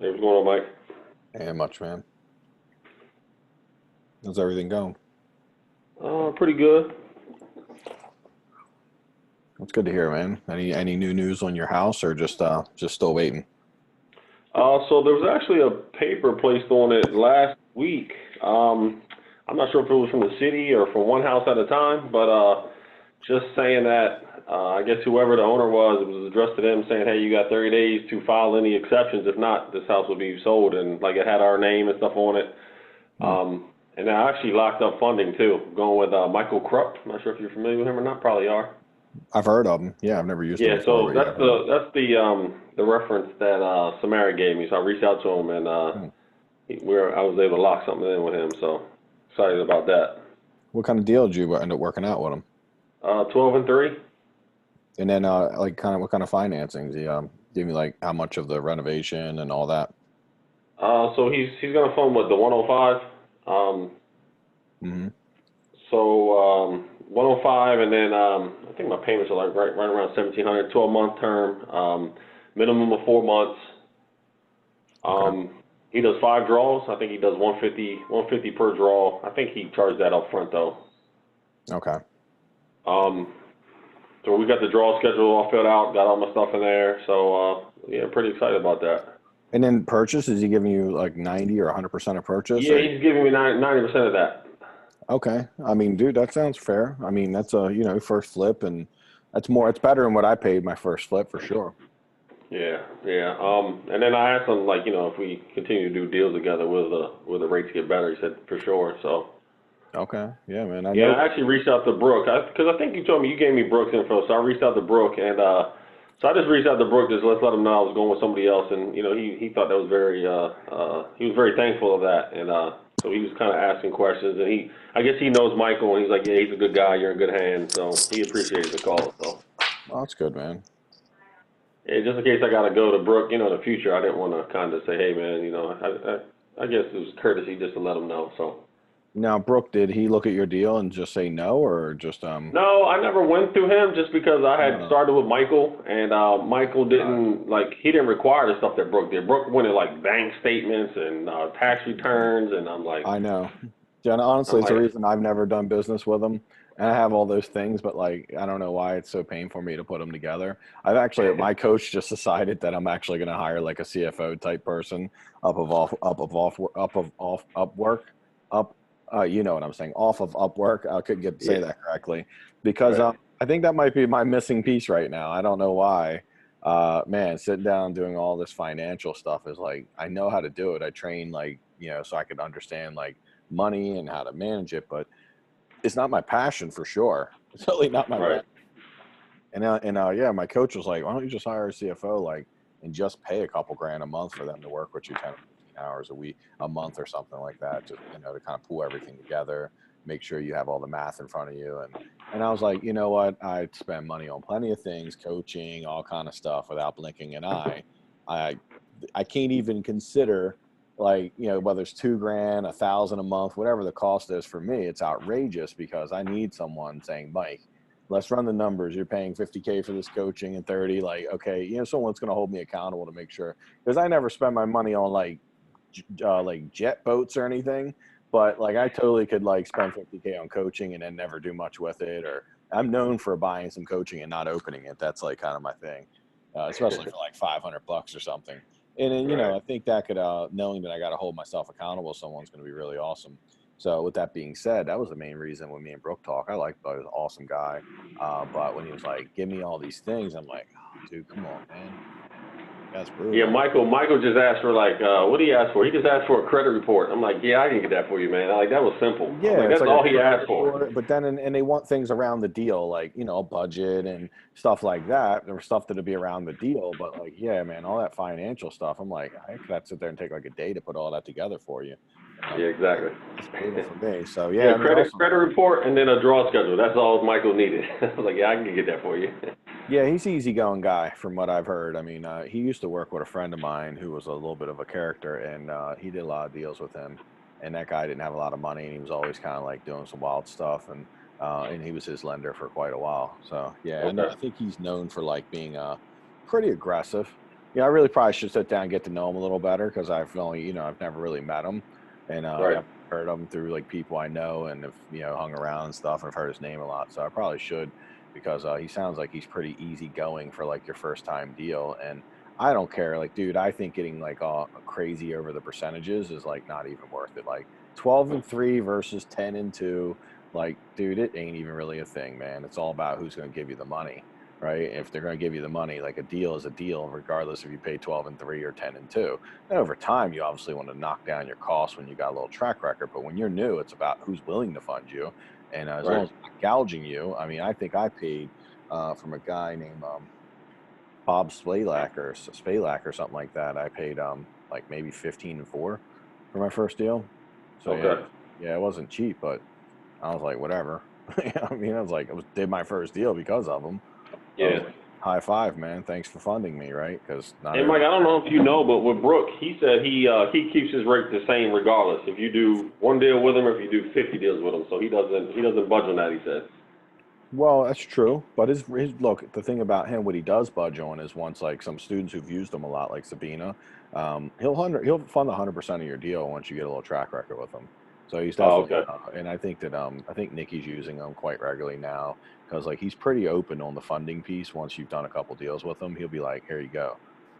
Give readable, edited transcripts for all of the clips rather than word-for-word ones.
Hey, what's going on, Mike? Ain't much, man. How's everything going? Pretty good. That's good to hear, man. Any new news on your house or just still waiting? So there was actually a paper placed on it last week. I'm not sure if it was from the city or from one house at a time, but just saying that I guess whoever the owner was, it was addressed to them saying, hey, you got 30 days to file any exceptions. If not, this house will be sold, and like it had our name and stuff on it. Hmm. And I actually locked up funding too, going with Michael Krupp. I'm not sure if you're familiar with him or not. Probably are. I've heard of them. Yeah, I've never used them Yeah, before, so but yeah, that's I've heard of the reference that Samara gave me. So I reached out to him and them. I was able to lock something in with him. So excited about that. What kind of deal did you end up working out with them? 12 and 3. And then like kind of what kind of financing? Do you give me like how much of the renovation and all that? So he's gonna fund with the 105. Um, Hmm. so 105, and then I think my payments are like right around 1,700. 12-month term, minimum of 4 months. Okay. Um, he does 5 draws. I think he does 150 per draw. I think he charged that up front though. Okay. Um, so we got the draw schedule all filled out, got all my stuff in there. So yeah, pretty excited about that. And then purchase, is he giving you like 90 or 100% of purchase Yeah, or? he's giving me 90% of that. Okay. I mean, dude, that sounds fair. I mean, that's a, first flip and it's better than what I paid my first flip for sure. Yeah, yeah. And then I asked him like, if we continue to do deals together, will the rates get better? He said for sure. So Okay. Yeah, man. I yeah, know. I actually reached out to Brooke because I think you told me you gave me Brooke's info. So I reached out to Brooke and so I just reached out to Brooke just let him know I was going with somebody else, and he thought that was he was very thankful of that, and so he was kind of asking questions, and I guess he knows Michael, and he's like, yeah, he's a good guy, you're in good hands, so he appreciated the call. So Well, that's good, man. yeah, just in case I gotta go to Brooke, in the future, I didn't want to kind of say, hey man, I guess it was courtesy just to let him know. So. Now, Brooke, did he look at your deal and just say no, or just No, I never went through him just because I had uh, started with Michael, and Michael uh, didn't he didn't require the stuff that Brooke did. Brooke wanted like bank statements and tax returns, and I know. Jen, honestly, I'm it's the like, reason I've never done business with him. And I have all those things, but like, I don't know why it's so painful for me to put them together. My coach just decided that I'm actually going to hire like a CFO type person up of off, up work, up, you know what I'm saying, off of Upwork. I couldn't get to say yeah, that correctly because right, I think that might be my missing piece right now. I don't know why. Man, sitting down doing all this financial stuff is like, I know how to do it. I train like, so I could understand like money and how to manage it, but it's not my passion for sure. It's really not my right. passion. Yeah, my coach was like, "Why don't you just hire a CFO, like, and just pay a couple grand a month for them to work with you 10 or 15 hours a week, a month or something like that, just to kind of pull everything together, make sure you have all the math in front of you." And I was like, you know what? I'd spend money on plenty of things, coaching, all kind of stuff without blinking an eye. I I can't even consider like whether it's 2 grand, 1,000 a month, whatever the cost is for me. It's outrageous because I need someone saying, Mike, let's run the numbers. You're paying 50K for this coaching and 30. Like, okay, someone's going to hold me accountable to make sure, because I never spend my money on like jet boats or anything. But like, I totally could like spend 50K on coaching and then never do much with it. Or I'm known for buying some coaching and not opening it. That's like kind of my thing, especially for like 500 bucks or something. And then, Right. I think that could, knowing that I got to hold myself accountable, someone's going to be really awesome. So with that being said, that was the main reason when me and Brooke talk. I like, thought he was an awesome guy. But when he was like, give me all these things, I'm like, oh, dude, come on, man. That's Yeah, brutal. Michael just asked for like, what did he ask for? He just asked for a credit report. I'm like, yeah, I can get that for you, man. Like that was simple. I'm Yeah, like, it's that's like a all he credit asked for. report, but then and they want things around the deal, like budget and stuff like that. There was stuff that'd be around the deal, but like, yeah, man, all that financial stuff. I'm like, I could sit there and take like a day to put all that together for you. Yeah, exactly. It's brutal for me. So Yeah, yeah, I mean, credit awesome. report and then a draw schedule. That's all Michael needed. I was like, yeah, I can get that for you. Yeah, he's an easygoing guy from what I've heard. I mean, he used to work with a friend of mine who was a little bit of a character, and he did a lot of deals with him. And that guy didn't have a lot of money, and he was always kind of like doing some wild stuff, and he was his lender for quite a while. So yeah, and Okay. I think he's known for like being pretty aggressive. I really probably should sit down and get to know him a little better because I've only, I've never really met him, and Right. I've heard of him through like people I know and have hung around and stuff. I've heard his name a lot, so I probably should because he sounds like he's pretty easygoing for like your first time deal, and I don't care. Like, dude, I think getting like all crazy over the percentages is like not even worth it. Like 12-3 versus 10-2, like, dude, it ain't even really a thing, man. It's all about who's going to give you the money, right? If they're going to give you the money, like a deal is a deal, regardless if you pay 12-3 or 10-2. And over time, you obviously want to knock down your costs when you got a little track record. But when you're new, it's about who's willing to fund you. And as long Right. as it's not gouging you, I mean, I think I paid from a guy named Bob Spalak or something like that. I paid like maybe 15-4 for my first deal. So Okay. yeah, it wasn't cheap, but I was like, whatever. I mean, I was like, did my first deal because of them. I was Yeah. like, high five, man. Thanks for funding me, right? Because not And Mike, everybody. I don't know if you know, but with Brooke, he said he keeps his rate the same regardless. If you do one deal with him, or if you do 50 deals with him, so he doesn't budge on that. He said. Well, that's true, but his look. The thing about him, what he does budge on is once like some students who've used him a lot, like Sabina, he'll fund 100% of your deal once you get a little track record with him. So he's Oh, definitely, okay. and I think that I think Nikki's using him quite regularly now because like he's pretty open on the funding piece. Once you've done a couple deals with him, he'll be like, here you go,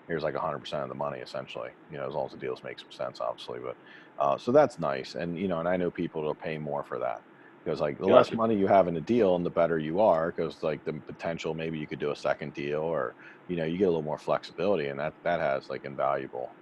here's like 100% of the money essentially. As long as the deals make some sense, obviously. But so that's nice, and and I know people that'll pay more for that because like the less Gotcha. money you have in a deal and the better you are because like the potential maybe you could do a second deal or you get a little more flexibility and that has like invaluable,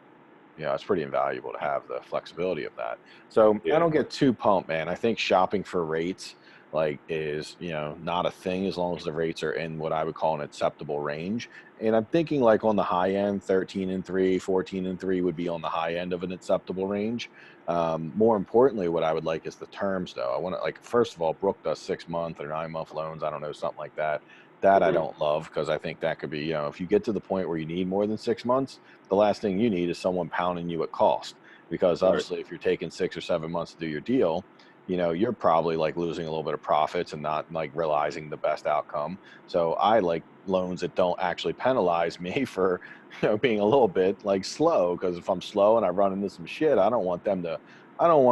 it's pretty invaluable to have the flexibility of that. So I Yeah. don't get too pumped, man. I think shopping for rates like is, not a thing as long as the rates are in what I would call an acceptable range. And I'm thinking like on the high end, 13-3, 14-3 would be on the high end of an acceptable range. More importantly, what I would like is the terms though. I want to like, first of all, Brooke does 6 month or 9 month loans. I don't know, something like that. That I Mhm. don't love because I think that could be, if you get to the point where you need more than 6 months, the last thing you need is someone pounding you at cost because Right. obviously if you're taking 6 or 7 months to do your deal, you're probably like losing a little bit of profits and not like realizing the best outcome. So I like loans that don't actually penalize me for being a little bit like slow, because if I'm slow and I run into some shit, I don't want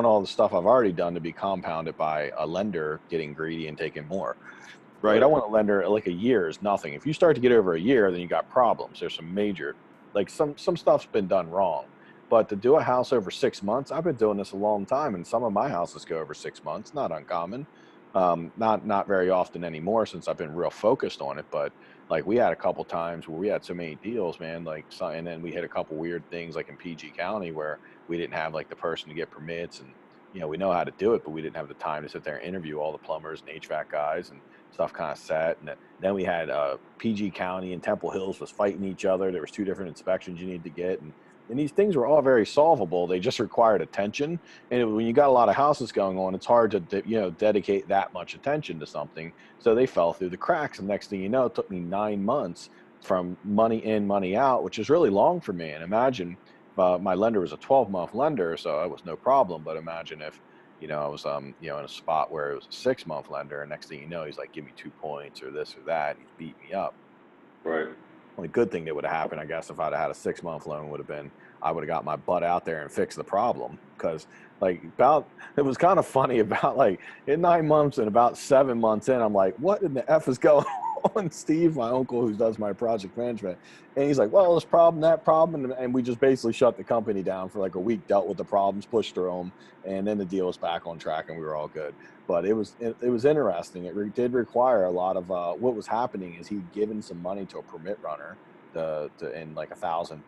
all the stuff I've already done to be compounded by a lender getting greedy and taking more. Right. I Right. want a lender like a year is nothing. If you start to get over a year, then you got problems. There's some major, like some stuff's been done wrong. But to do a house over 6 months, I've been doing this a long time, and some of my houses go over 6 months. Not uncommon. Not very often anymore since I've been real focused on it. But like we had a couple times where we had so many deals, man. Like so, and then we hit a couple weird things like in PG County where we didn't have like the person to get permits, and we know how to do it, but we didn't have the time to sit there and interview all the plumbers and HVAC guys, and stuff kind of set. And then we had PG County and Temple Hills was fighting each other. There was two different inspections you need to get, and these things were all very solvable. They just required attention. And when you got a lot of houses going on, it's hard to dedicate that much attention to something. So they fell through the cracks. And next thing you know, it took me 9 months from money in, money out, which is really long for me. And imagine my lender was a 12-month lender, so it was no problem. But imagine if I was in a spot where it was a 6 month lender, and next thing you know, he's like, give me 2 points or this or that. He's beat me up. Right. Only good thing that would have happened, I guess, if I'd have had a 6 month loan would have been I would have got my butt out there and fixed the problem. Because like about it was kind of funny about like in 9 months and about 7 months in, I'm like, what in the F is going on? Steve, my uncle who does my project management, and he's like, well, this problem, that problem, and we just basically shut the company down for like a week, dealt with the problems, pushed through them, and then the deal was back on track and we were all good. But it was interesting. Did require a lot of what was happening is he'd given some money to a permit runner to in like $1,000,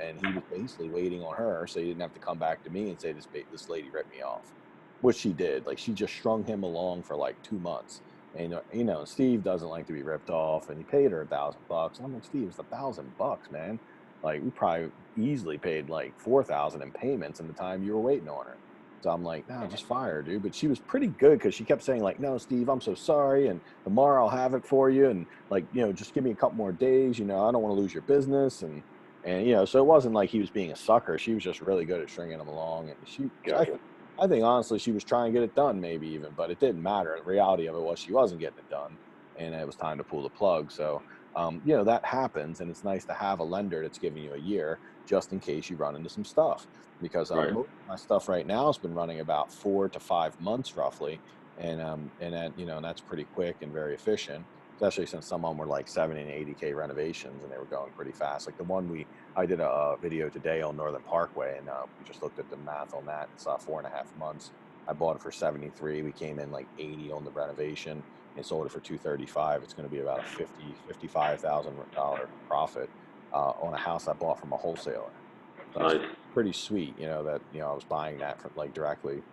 and he was basically waiting on her so he didn't have to come back to me and say this lady ripped me off, which she did. Like she just strung him along for like 2 months. And Steve doesn't like to be ripped off, and he paid her $1,000. I'm like, Steve, it's $1,000, man. Like we probably easily paid like 4,000 in payments in the time you were waiting on her. So I'm like, no, just fire her, dude. But she was pretty good because she kept saying like, no, Steve, I'm so sorry, and tomorrow I'll have it for you, and like, just give me a couple more days. I don't want to lose your business, and so it wasn't like he was being a sucker. She was just really good at stringing him along, and Gotcha. I think honestly she was trying to get it done, maybe even, but it didn't matter. The reality of it was she wasn't getting it done, and it was time to pull the plug. So You know, that happens, and it's nice to have a lender that's giving you a year just in case you run into some stuff. Because Right. most of my stuff right now has been running about 4 to 5 months roughly, and that, you know, and that's pretty quick and very efficient. Especially since some of them were like 70 and 80K renovations, and they were going pretty fast. Like the one I did a video today on Northern Parkway, and we just looked at the math on that. It's 4.5 months. I bought it for 73. We came in like 80 on the renovation and sold it for 235. It's going to be about a $55,000 profit on a house I bought from a wholesaler. So that's Nice. pretty sweet, you know, that, you know, I was buying that from like directly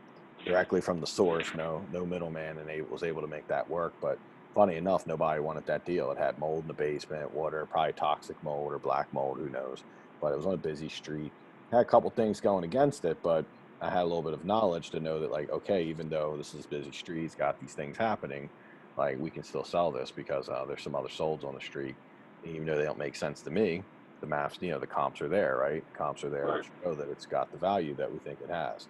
from the source, no middleman, and was able to make that work. But funny enough, nobody wanted that deal. It had mold in the basement, water, probably toxic mold or black mold, who knows. But it was on a busy street. Had a couple things going against it, but I had a little bit of knowledge to know that, like, okay, even though this is busy street, it's got these things happening, like we can still sell this because there's some other solds on the street. And even though they don't make sense to me, the maps, you know, the comps are there, right? The comps are there to Right. show that it's got the value that we think it has,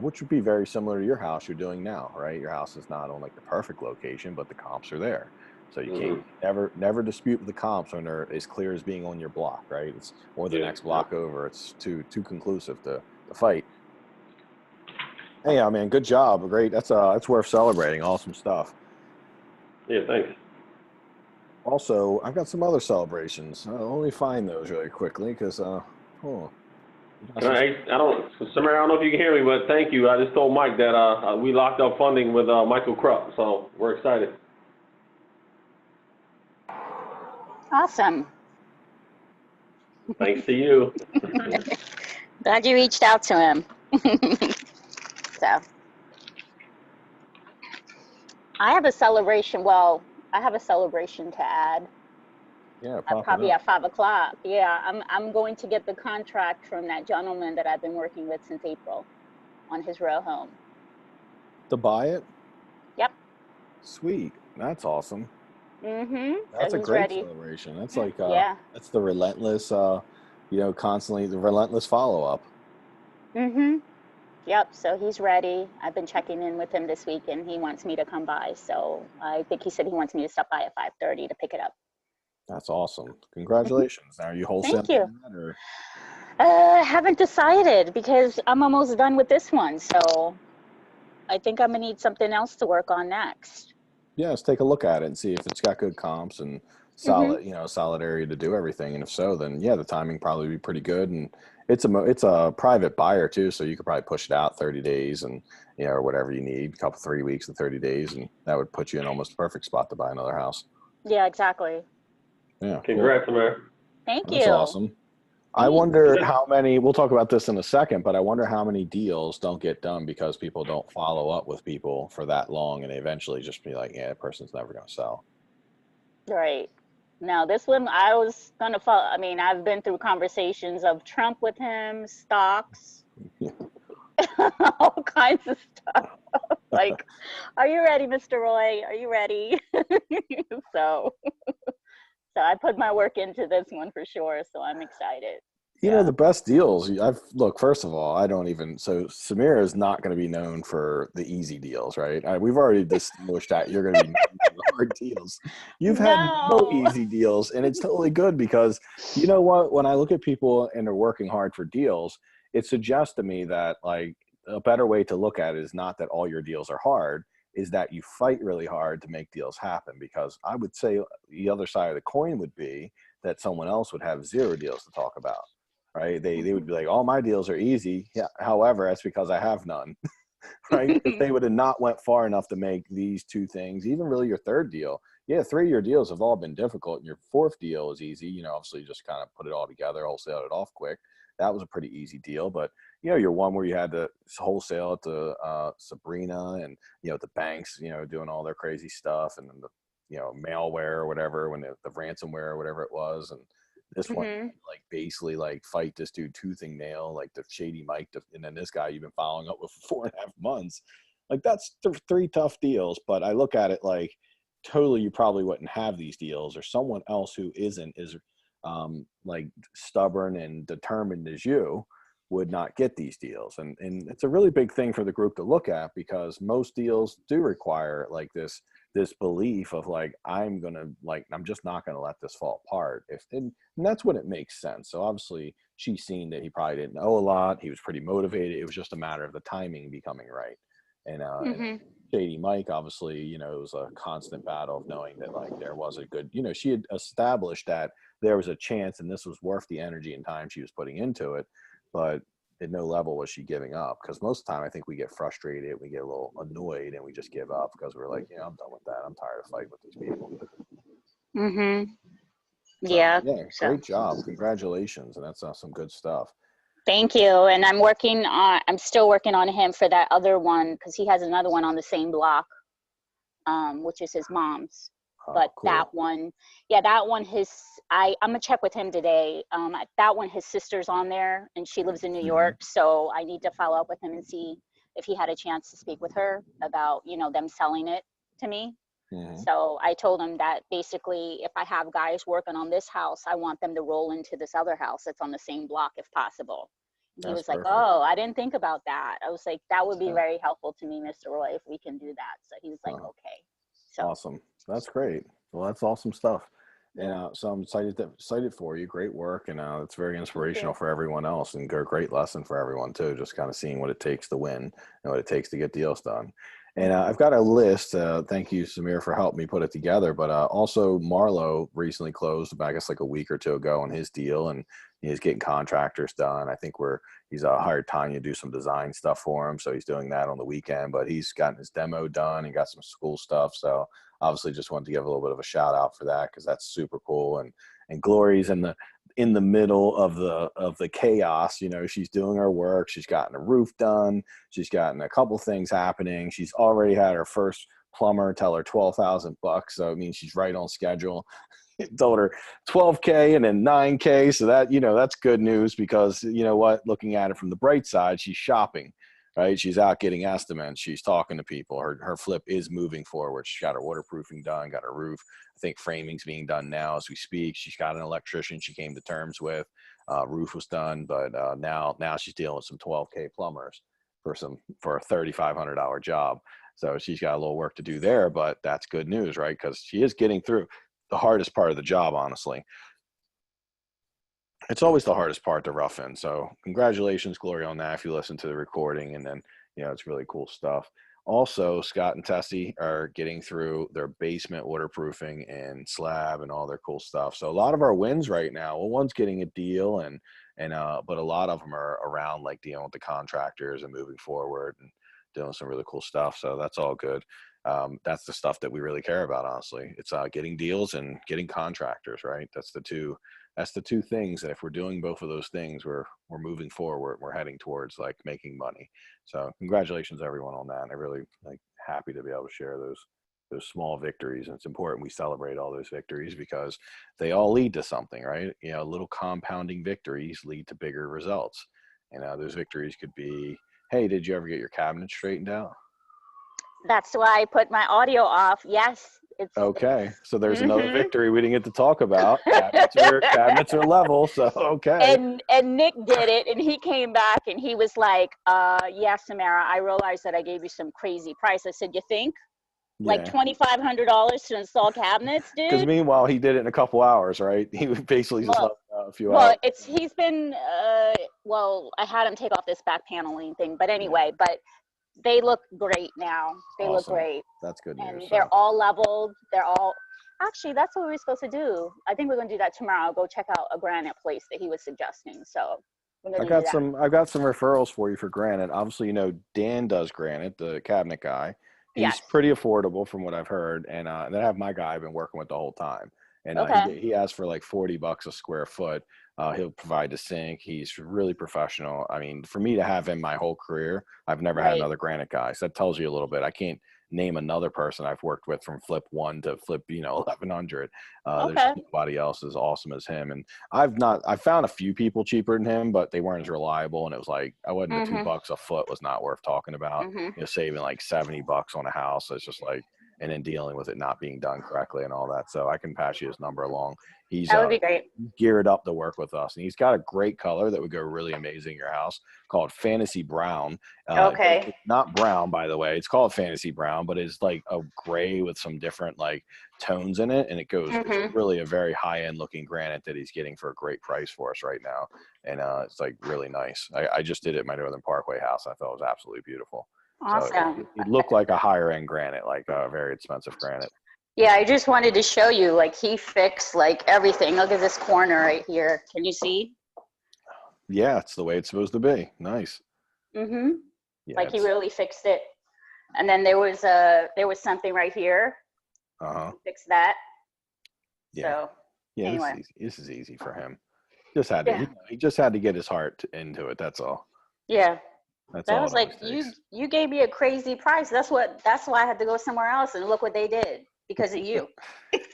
which would be very similar to your house you're doing now, right? Your house is not on like the perfect location, but the comps are there. So you can't Hmm. never dispute the comps when they're as clear as being on your block, right? It's or the Yeah. next Yeah. block over. It's too conclusive to fight. Hey, yeah, man, good job. Great. That's worth celebrating. Awesome stuff. Yeah. Thanks. Also, I've got some other celebrations. Let me find those really quickly because we got Can some. I don't, Samara, I don't know if you can hear me, but thank you. I just told Mike that we locked up funding with Michael Krupp, so we're excited. Awesome. Thanks to you. Glad you reached out to him. So I have a celebration. Well, I have a celebration to add. Yeah, pop it Probably up. at 5 o'clock. Yeah, I'm going to get the contract from that gentleman that I've been working with since April on his row home. To buy it? Yep. Sweet. That's awesome. So That's a he's great ready. celebration. That's like Yeah. that's the relentless you know, constantly the relentless follow-up. Yep. So he's ready. I've been checking in with him this week, and he wants me to come by. So I think he said he wants me to stop by at 5:30 to pick it up. That's awesome. Congratulations. Now, are you Thank wholesaling you. that or Haven't decided because I'm almost done with this one. So I think I'm gonna need something else to work on next. yeah, let's take a look at it and see if it's got good comps and Mhm. solid, you know, solid area to do everything. And if so, then yeah, the timing probably be pretty good. And it's a private buyer too, so you could probably push it out 30 days and you know, or whatever you need, a couple 3 weeks to 30 days, and that would put you in almost a perfect spot to buy another house. Yeah, exactly. Yeah, cool. Congrats, Samara. Thank That's you. awesome. I Thanks. wonder how many, we'll talk about this in a second, but I wonder how many deals don't get done because people don't follow up with people for that long and they eventually just be like, yeah, that person's never going to sell. Right. Now this one I was gonna follow. I mean, I've been through conversations of Trump with him, stocks, all kinds of stuff. Like, are you ready, Mr. Roy? Are you ready? so so I put my work into this one for sure. So I'm excited. You know, Yeah. the best deals, look, first of all, I don't even, so Samira is not going to be known for the easy deals, right? We've already distinguished that you're going to be known for the hard deals. You've had no No. easy deals, and it's totally good because you know what? When I look at people and they're working hard for deals, it suggests to me that like a better way to look at it is not that all your deals are hard, is that you fight really hard to make deals happen. Because I would say the other side of the coin would be that someone else would have zero deals to talk about, right? They would be like, all my deals are easy. Yeah. However, that's because I have none, right? If they would have not went far enough to make these two things, even really your third deal. Yeah, 3 year deals have all been difficult. And your fourth deal is easy. You know, obviously you just kind of put it all together, wholesale it off quick. That was a pretty easy deal. But, you know, your one where you had to wholesale it to Sabrina and, you know, the banks, you know, doing all their crazy stuff and then the, you know, malware or whatever, when the ransomware or whatever it was. And this one, hmm like basically like fight this dude tooth and nail, like the shady Mike, and then this guy you've been following up with for 4.5 months. Like that's three tough deals. But I look at it like totally, you probably wouldn't have these deals, or someone else who isn't is like stubborn and determined as you would not get these deals. And it's a really big thing for the group to look at because most deals do require like this this belief of like, I'm just not gonna let this fall apart. And that's when it makes sense. So obviously she's seen that he probably didn't know a lot. He was pretty motivated. It was just a matter of the timing becoming right. And Mhm. Shady Mike, obviously, you know, it was a constant battle of knowing that like there was a good, you know, she had established that there was a chance and this was worth the energy and time she was putting into it, but at no level was she giving up, because most of the time I think we get frustrated, we get a little annoyed, and we just give up because we're like, I'm done with that. I'm tired of fighting with these people. Mhm. So Yeah. yeah, So great job, congratulations, and that's some good stuff. thank you. And I'm still working on him for that other one because he has another one on the same block, which is his mom's. But Cool. that one, yeah, that one, I'm gonna check with him today. That one, his sister's on there, and she lives in New York, so I need to follow up with him and see if he had a chance to speak with her about, them selling it to me. So I told him that basically, if I have guys working on this house, I want them to roll into this other house that's on the same block if possible. And he That's was like, perfect. "Oh, I didn't think about that." I was like, "That would be Yeah. very helpful to me, Mr. Roy, if we can do that." So he was like, "Okay." So Awesome. That's great. Well, that's awesome stuff. yeah. And so I'm excited for you. Great work, and it's very inspirational for everyone else, and a great lesson for everyone too. Just kind of seeing what it takes to win and what it takes to get deals done. And I've got a list. Thank you, Samir, for helping me put it together. But also, Marlo recently closed, I guess, like a week or two ago on his deal, and he's getting contractors done. I think he's hired Tanya to do some design stuff for him, so he's doing that on the weekend. But he's gotten his demo done and got some school stuff. So obviously, just wanted to give a little bit of a shout out for that, because that's super cool. And Glory's in the middle of the chaos. She's doing her work. She's gotten a roof done. She's gotten a couple things happening. She's already had her first plumber tell her $12,000. So it means she's right on schedule. Told her 12K and then 9K. So that's good news, because you know what, looking at it from the bright side, she's shopping, right? She's out getting estimates. She's talking to people. Her flip is moving forward. She's got her waterproofing done, got her roof. I think framing's being done now as we speak. She's got an electrician she came to terms with. Roof was done, but now she's dealing with some 12K plumbers for a $3,500 job. So she's got a little work to do there, but that's good news, right? Because she is getting through the hardest part of the job, honestly. It's always the hardest part to rough in. So congratulations, Gloria, on that. If you listen to the recording, and then, it's really cool stuff. Also, Scott and Tessie are getting through their basement waterproofing and slab and all their cool stuff. So a lot of our wins right now, well, one's getting a deal, but a lot of them are around like dealing with the contractors and moving forward and doing some really cool stuff. So that's all good. That's the stuff that we really care about, honestly. It's getting deals and getting contractors, right? That's the two things that if we're doing both of those things, we're moving forward. We're heading towards like making money. So congratulations everyone on that. I'm really happy to be able to share those small victories. And it's important we celebrate all those victories, because they all lead to something, right? Little compounding victories lead to bigger results. And those victories could be, hey, did you ever get your cabinet straightened out? That's why I put my audio off. Yes. Okay, so there's another victory we didn't get to talk about. Cabinets are level, so okay. And Nick did it, and he came back and he was like, yeah, Samara, I realized that I gave you some crazy price. I said, you think? Like $2,500 to install cabinets, Because dude? meanwhile, he did it in a couple hours, right? He basically just left a few hours. He's been, I had him take off this back paneling thing, but anyway, but they look great now. They look great. That's good news. And they're all leveled. Actually, that's what we're supposed to do. I think we're going to do that tomorrow. Go check out a granite place that he was suggesting. So we're going to do that. I've got some referrals for you for granite. Obviously, Dan does granite, the cabinet guy. He's pretty affordable from what I've heard. And then I have my guy I've been working with the whole time. And he asked for like $40 a square foot. He'll provide the sink. He's really professional. I mean, for me to have him my whole career, I've never had another granite guy. So that tells you a little bit. I can't name another person I've worked with from flip 1 to flip 1100. There's nobody else as awesome as him. And I've found a few people cheaper than him, but they weren't as reliable. And it was like, I wasn't the $2 a foot was not worth talking about. Saving like $70 on a house. It's just like, and then dealing with it not being done correctly and all that. So I can pass you his number along. He's That would be great. geared up to work with us, and he's got a great color that would go really amazing in your house called Fantasy Brown. Okay. It's not brown, by the way. It's called Fantasy Brown, but it's like a gray with some different like tones in it, and it goes. It's really a very high end looking granite that he's getting for a great price for us right now, and it's like really nice. I just did it at my Northern Parkway house. I thought it was absolutely beautiful. Awesome. So it looked like a higher end granite, like a very expensive granite. Yeah, I just wanted to show you, like, he fixed like everything. Look at this corner right here. Can you see? Yeah, it's the way it's supposed to be. Nice. Yeah, like he it's- really fixed it. And then there was something right here. Uh-huh. Fix that. Yeah. So Yeah, anyway. this is easy for him. Just had to, he just had to get his heart into it. That's all. Yeah. That's That all. was like, you gave me a crazy price. That's why I had to go somewhere else, and look what they did because of you.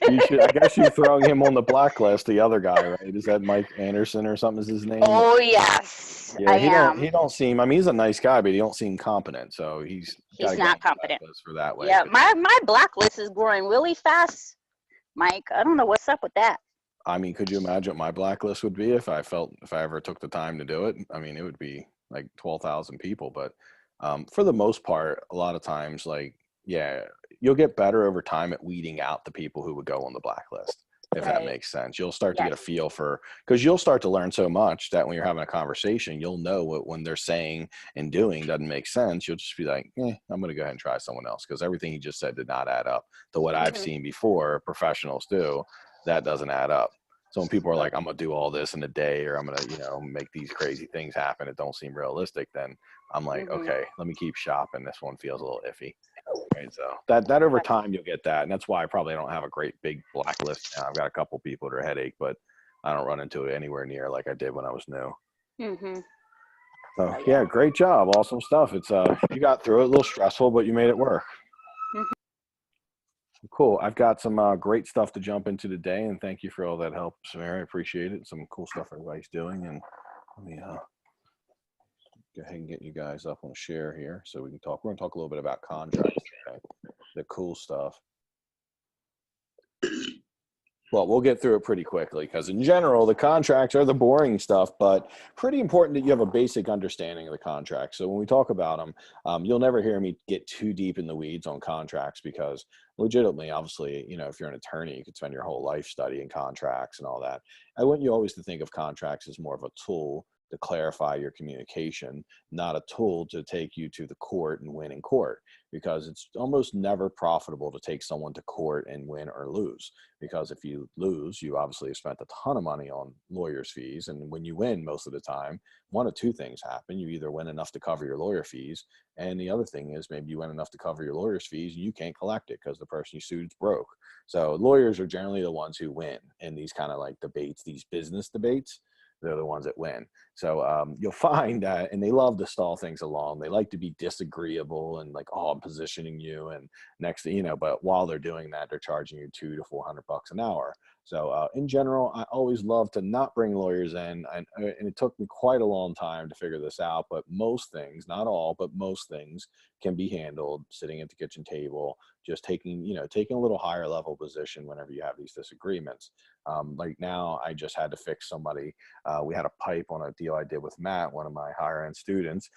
You should. I guess you're throwing him on the blacklist. The other guy, right? Is that Mike Anderson or something? Is his name? Oh yes, Yeah, I he am. He don't seem. I mean, he's a nice guy, but he don't seem competent. So he's not competent for that way. Yeah, my blacklist is growing really fast, Mike. I don't know what's up with that. I mean, could you imagine what my blacklist would be if I ever took the time to do it? I mean, it would be like 12,000 people. But for the most part, a lot of times, like, yeah, you'll get better over time at weeding out the people who would go on the blacklist, if that makes sense. You'll start to get a feel for, because you'll start to learn so much that when you're having a conversation, you'll know what when they're saying and doing doesn't make sense. You'll just be like, I'm going to go ahead and try someone else, because everything he just said did not add up to what I've seen before professionals do. That doesn't add up. So when people are like, I'm going to do all this in a day, or I'm going to, make these crazy things happen that don't seem realistic, then I'm like, okay, let me keep shopping. This one feels a little iffy. Right, so that over time you'll get that, and that's why I probably don't have a great big blacklist now. I've got a couple people that are a headache, but I don't run into it anywhere near like I did when I was new. So yeah, great job, awesome stuff. It's you got through it, a little stressful, but you made it work. Cool. I've got some great stuff to jump into today, and thank you for all that help, Samara. I appreciate it. Some cool stuff everybody's doing, and let me go ahead and get you guys up on share here so we can talk. We're going to talk a little bit about contracts today, the cool stuff. Well, we'll get through it pretty quickly, because in general, the contracts are the boring stuff, but pretty important that you have a basic understanding of the contract. So when we talk about them, you'll never hear me get too deep in the weeds on contracts, because legitimately, obviously, if you're an attorney, you could spend your whole life studying contracts and all that. I want you always to think of contracts as more of a tool to clarify your communication, not a tool to take you to the court and win in court, because it's almost never profitable to take someone to court and win or lose. Because if you lose, you obviously have spent a ton of money on lawyers' fees. And when you win, most of the time, one of two things happen. You either win enough to cover your lawyer fees, and the other thing is maybe you win enough to cover your lawyer's fees and you can't collect it because the person you sued is broke. So lawyers are generally the ones who win in these kind of like debates, these business debates. They're the ones that win. So you'll find that, and they love to stall things along. They like to be disagreeable and like, I'm positioning you, and next thing but while they're doing that, they're charging you $200 to $400 an hour. So in general, I always love to not bring lawyers in, and it took me quite a long time to figure this out, but most things, not all, but most things can be handled sitting at the kitchen table, just taking a little higher level position whenever you have these disagreements. Like now, I just had to fix somebody. We had a pipe on a deal I did with Matt, one of my higher end students,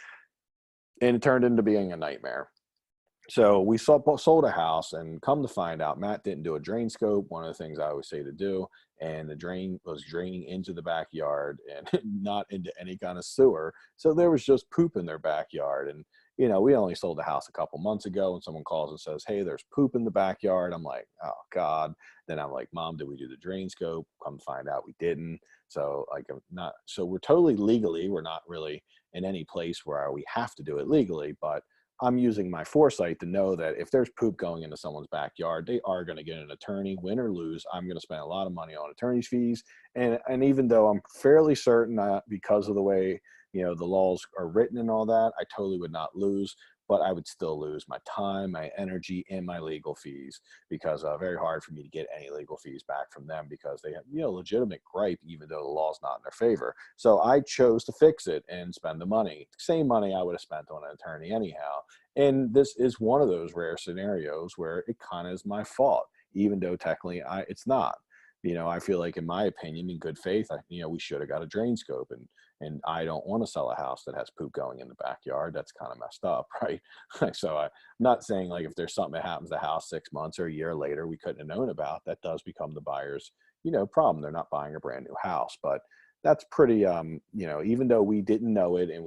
and it turned into being a nightmare. So we sold a house, and come to find out, Matt didn't do a drain scope, one of the things I always say to do, and the drain was draining into the backyard and not into any kind of sewer. So there was just poop in their backyard. And, we only sold the house a couple months ago, and someone calls and says, hey, there's poop in the backyard. I'm like, oh God. Then I'm like, Mom, did we do the drain scope? Come to find out we didn't. So so we're totally legally, we're not really in any place where we have to do it legally, but I'm using my foresight to know that if there's poop going into someone's backyard, they are going to get an attorney, win or lose. I'm going to spend a lot of money on attorney's fees. And even though I'm fairly certain that because of the way, the laws are written and all that, I totally would not lose, but I would still lose my time, my energy, and my legal fees, because very hard for me to get any legal fees back from them, because they have, legitimate gripe, even though the law's not in their favor. So I chose to fix it and spend the money, same money I would have spent on an attorney anyhow. And this is one of those rare scenarios where it kind of is my fault, even though technically it's not. I feel like, in my opinion, in good faith, we should have got a drain scope, and I don't want to sell a house that has poop going in the backyard. That's kind of messed up, right? So I'm not saying, like, if there's something that happens to the house 6 months or a year later we couldn't have known about, that does become the buyer's, problem. They're not buying a brand new house, but that's pretty, even though we didn't know it, and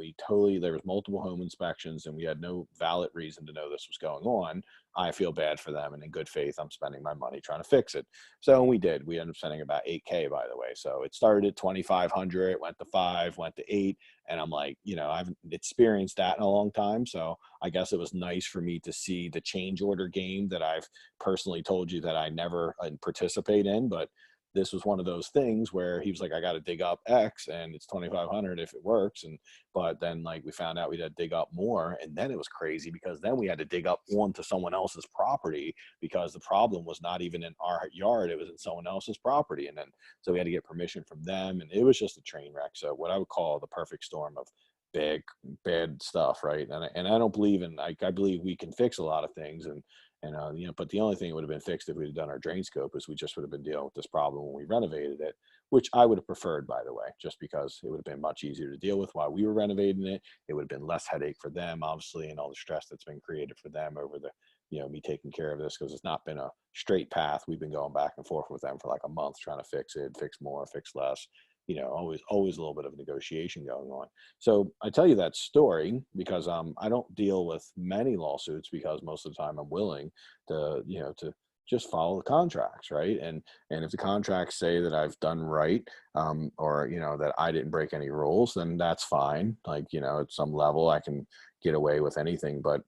there was multiple home inspections and we had no valid reason to know this was going on, I feel bad for them. And in good faith, I'm spending my money trying to fix it. So we did. We ended up spending about $8K, by the way. So it started at 2,500, went to 5, went to 8. And I'm like, I haven't experienced that in a long time. So I guess it was nice for me to see the change order game that I've personally told you that I never participate in. But this was one of those things where he was like, I got to dig up X and it's 2,500 if it works. But then, like, we found out we had to dig up more. And then it was crazy because then we had to dig up onto someone else's property, because the problem was not even in our yard. It was in someone else's property. And then, so we had to get permission from them. And it was just a train wreck. So what I would call the perfect storm of bad stuff. Right. And I don't believe in, I believe we can fix a lot of things. But the only thing that would have been fixed if we'd have done our drain scope is we just would have been dealing with this problem when we renovated it, which I would have preferred, by the way, just because it would have been much easier to deal with while we were renovating it. It would have been less headache for them, obviously, and all the stress that's been created for them over me taking care of this, because it's not been a straight path. We've been going back and forth with them for like a month trying to fix it, fix more, fix less. Always a little bit of negotiation going on. So I tell you that story because I don't deal with many lawsuits, because most of the time I'm willing to just follow the contracts, right? And if the contracts say that I've done right, or that I didn't break any rules, then that's fine. Like, at some level I can get away with anything. But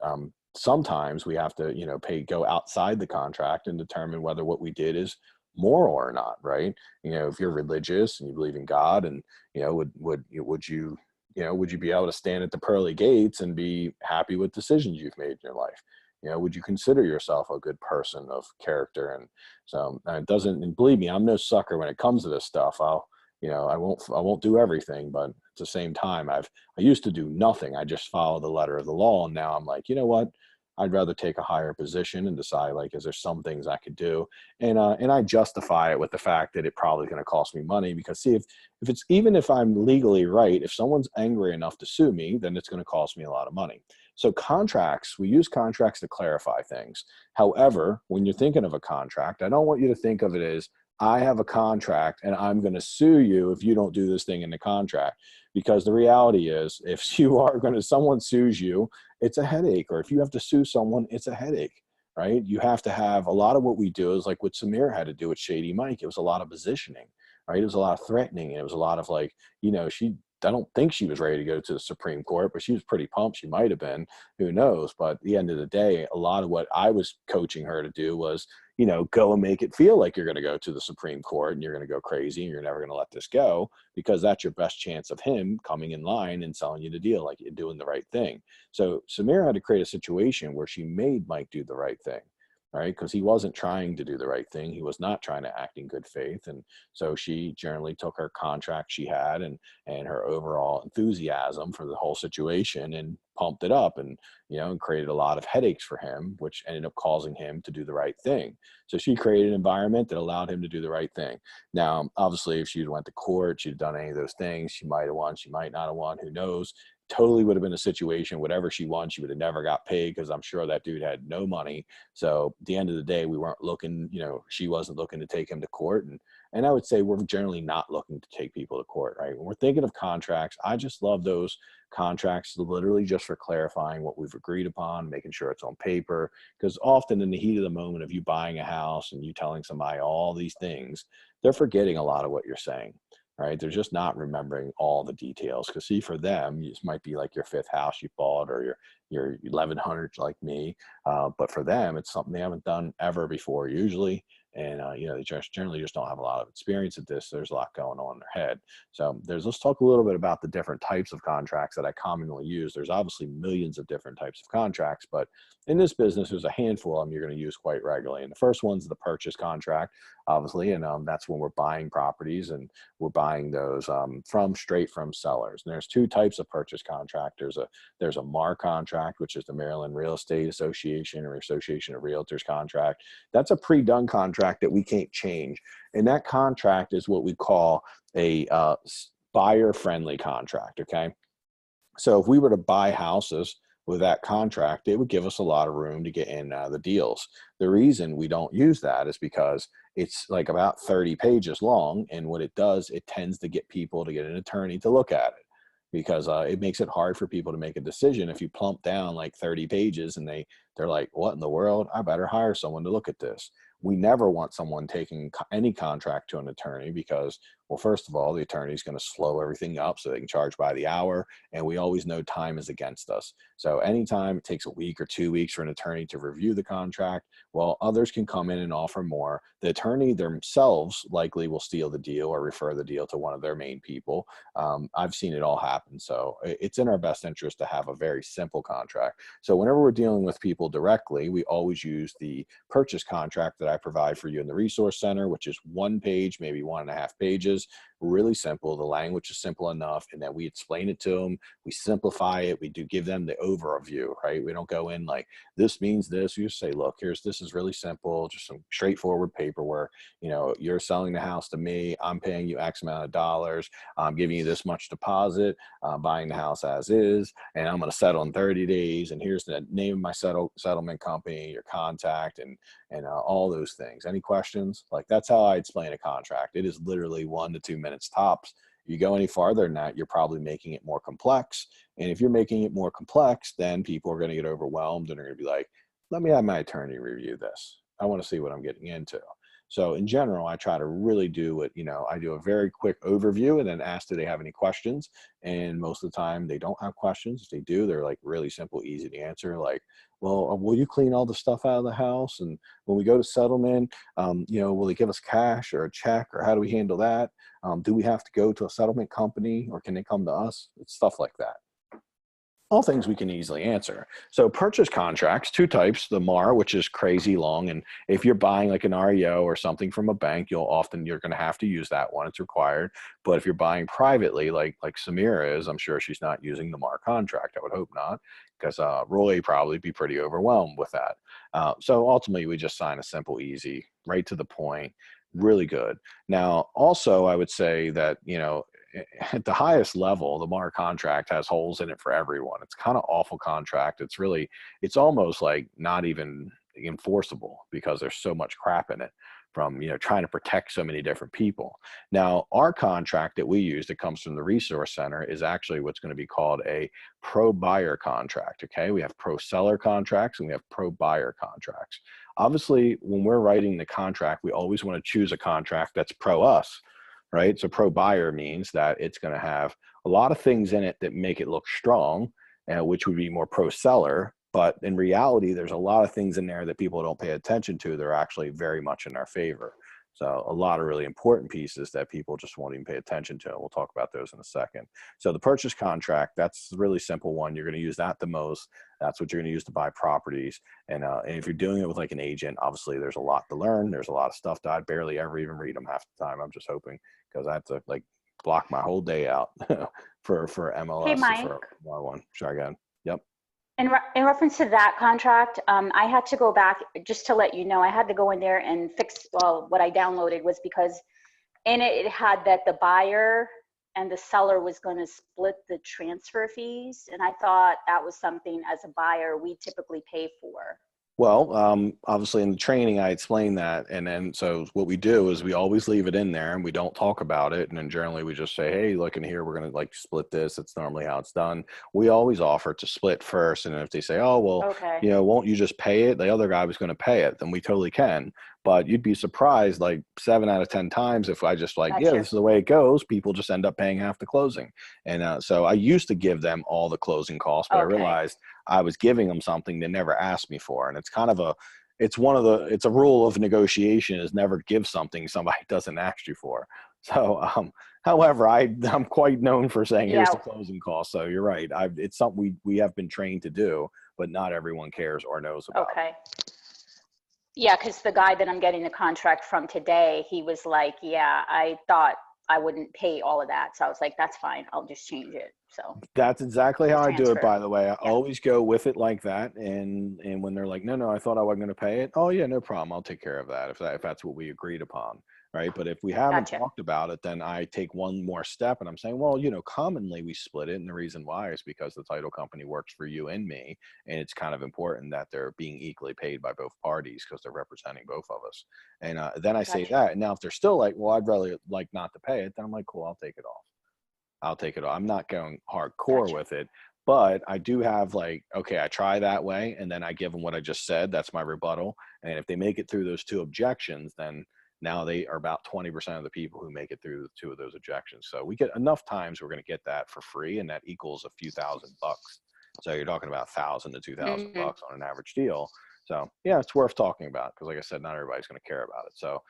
sometimes we have to go outside the contract and determine whether what we did is moral or not, right? If you're religious and you believe in God, and would you be able to stand at the pearly gates and be happy with decisions you've made in your life? Would you consider yourself a good person of character? And so it doesn't, and believe me, I'm no sucker when it comes to this stuff. I won't do everything, but at the same time, I used to do nothing. I just follow the letter of the law. And now I'm like, you know what? I'd rather take a higher position and decide, like, is there some things I could do? And I justify it with the fact that it probably going to cost me money, because see, if it's, even if I'm legally right, if someone's angry enough to sue me, then it's going to cost me a lot of money. So contracts, we use contracts to clarify things. However, when you're thinking of a contract, I don't want you to think of it as, I have a contract and I'm going to sue you if you don't do this thing in the contract. Because the reality is, if someone sues you, it's a headache. Or if you have to sue someone, it's a headache, right? You have to have, a lot of what we do is like what Samir had to do with Shady Mike. It was a lot of positioning, right? It was a lot of threatening. And it was a lot of like, I don't think she was ready to go to the Supreme Court, but she was pretty pumped. She might have been, who knows? But at the end of the day, a lot of what I was coaching her to do was, go and make it feel like you're going to go to the Supreme Court and you're going to go crazy and you're never going to let this go, because that's your best chance of him coming in line and selling you the deal, like you're doing the right thing. So Samira had to create a situation where she made Mike do the right thing, right? Because he wasn't trying to do the right thing. He was not trying to act in good faith. And so she generally took her contract she had and her overall enthusiasm for the whole situation and pumped it up, and and created a lot of headaches for him, which ended up causing him to do the right thing. So she created an environment that allowed him to do the right thing. Now, obviously, if she went to court, she'd done any of those things, she might have won, she might not have won, who knows? Totally would have been a situation, whatever she won, she would have never got paid, because I'm sure that dude had no money. So at the end of the day, we weren't looking, she wasn't looking to take him to court. And I would say we're generally not looking to take people to court, right? When we're thinking of contracts, I just love those contracts literally just for clarifying what we've agreed upon, making sure it's on paper. Because often in the heat of the moment of you buying a house and you telling somebody all these things, they're forgetting a lot of what you're saying, right? They're just not remembering all the details. Because see, for them, this might be like your 5th house you bought, or your 1100 like me. But for them, it's something they haven't done ever before usually. and they generally just don't have a lot of experience at this. So there's a lot going on in their head. So let's talk a little bit about the different types of contracts that I commonly use. There's obviously millions of different types of contracts, but in this business, there's a handful of them you're going to use quite regularly. And the first one's the purchase contract, obviously, and that's when we're buying properties and we're buying those straight from sellers. And there's two types of purchase contract. There's a MAR contract, which is the Maryland Real Estate Association or Association of Realtors contract. That's a pre-done contract that we can't change. And that contract is what we call a buyer-friendly contract, okay? So if we were to buy houses with that contract, it would give us a lot of room to get in the deals. The reason we don't use that is because it's like about 30 pages long. And what it does, it tends to get people to get an attorney to look at it, because it makes it hard for people to make a decision. If you plump down like 30 pages and they're like, what in the world? I better hire someone to look at this. We never want someone taking any contract to an attorney because, well, first of all, the attorney is going to slow everything up so they can charge by the hour. And we always know time is against us. So anytime it takes a week or 2 weeks for an attorney to review the contract, well, others can come in and offer more. The attorney themselves likely will steal the deal or refer the deal to one of their main people. I've seen it all happen. So it's in our best interest to have a very simple contract. So whenever we're dealing with people directly, we always use the purchase contract that I provide for you in the Resource Center, which is 1 page, maybe 1.5 pages. Really simple. The language is simple enough, and then we explain it to them. We simplify it. We do give them the overview, right? We don't go in like, this means this. You just say, look, this is really simple, just some straightforward paperwork. You're selling the house to me. I'm paying you X amount of dollars. I'm giving you this much deposit, buying the house as is, and I'm going to settle in 30 days. And here's the name of my settlement company, your contact, and all those things. Any questions? Like, that's how I explain a contract. It is literally 1 to 2 minutes tops. You go any farther than that, you're probably making it more complex. And if you're making it more complex, then people are going to get overwhelmed and are going to be like, let me have my attorney review this. I want to see what I'm getting into. So in general, I try to really do what, I do a very quick overview and then ask, do they have any questions? And most of the time they don't have questions. If they do, they're like really simple, easy to answer. Like, well, will you clean all the stuff out of the house? And when we go to settlement, will they give us cash or a check, or how do we handle that? Do we have to go to a settlement company, or can they come to us? It's stuff like that. All things we can easily answer. So purchase contracts, 2 types, the MAR, which is crazy long. And if you're buying like an REO or something from a bank, you're going to have to use that one. It's required. But if you're buying privately, like Samira is, I'm sure she's not using the MAR contract. I would hope not, because Roy probably be pretty overwhelmed with that. So ultimately, we just sign a simple, easy, right to the point, really good. Now, also, I would say that, at the highest level, the MAR contract has holes in it for everyone. It's kind of awful contract. It's almost like not even enforceable because there's so much crap in it from, trying to protect so many different people. Now, our contract that we use that comes from the Resource Center is actually what's going to be called a pro-buyer contract, okay? We have pro-seller contracts and we have pro-buyer contracts. Obviously, when we're writing the contract, we always want to choose a contract that's pro-us, right? So pro-buyer means that it's going to have a lot of things in it that make it look strong, which would be more pro-seller. But in reality, there's a lot of things in there that people don't pay attention to. They're actually very much in our favor. So a lot of really important pieces that people just won't even pay attention to. We'll talk about those in a second. So the purchase contract, that's a really simple one. You're going to use that the most. That's what you're going to use to buy properties. And if you're doing it with like an agent, obviously there's a lot to learn. There's a lot of stuff that I barely ever even read them half the time. I'm just hoping, because I have to like block my whole day out for MLS. Hey, Mike. For one. Sorry, again. Yep. In reference to that contract, I had to go back, just to let you know, I had to go in there and fix, what I downloaded was because in it had that the buyer and the seller was going to split the transfer fees. And I thought that was something as a buyer we typically pay for. Well, obviously in the training, I explained that. And then, so what we do is we always leave it in there and we don't talk about it. And then generally we just say, hey, look in here, we're going to like split this. It's normally how it's done. We always offer to split first. And if they say, oh, well, Okay. Won't you just pay it? The other guy was going to pay it. Then we totally can. But you'd be surprised, like 7 out of 10 times, if I just like, Gotcha. yeah, this is the way it goes, people just end up paying half the closing. And so I used to give them all the closing costs, but I Okay. realized I was giving them something they never asked me for. And it's kind of it's it's a rule of negotiation is never give something somebody doesn't ask you for. So, however, I'm quite known for saying, here's the Yeah. closing cost. So you're right. It's something we have been trained to do, but not everyone cares or knows about. Okay. Yeah, because the guy that I'm getting the contract from today, he was like, yeah, I thought I wouldn't pay all of that. So I was like, that's fine. I'll just change it. So That's exactly how I do it, transfer. by the way. I Yeah. always go with it like that. And when they're like, no, I thought I wasn't going to pay it. Oh yeah, no problem. I'll take care of that if that's what we agreed upon. Right. But if we haven't Gotcha. talked about it, then I take one more step and I'm saying, well, commonly we split it. And the reason why is because the title company works for you and me. And it's kind of important that they're being equally paid by both parties because they're representing both of us. And then I say Gotcha. that. And now if they're still like, well, I'd rather like not to pay it, then I'm like, cool, I'll take it off. I'll take it off. I'm not going hardcore Gotcha. with it, but I do have like, okay, I try that way. And then I give them what I just said. That's my rebuttal. And if they make it through those two objections, then now they are about 20% of the people who make it through the two of those objections. So we get enough times we're going to get that for free. And that equals a few $1,000s. So you're talking about $1,000 to $2,000 Mhm. on an average deal. So yeah, it's worth talking about because like I said, not everybody's going to care about it. So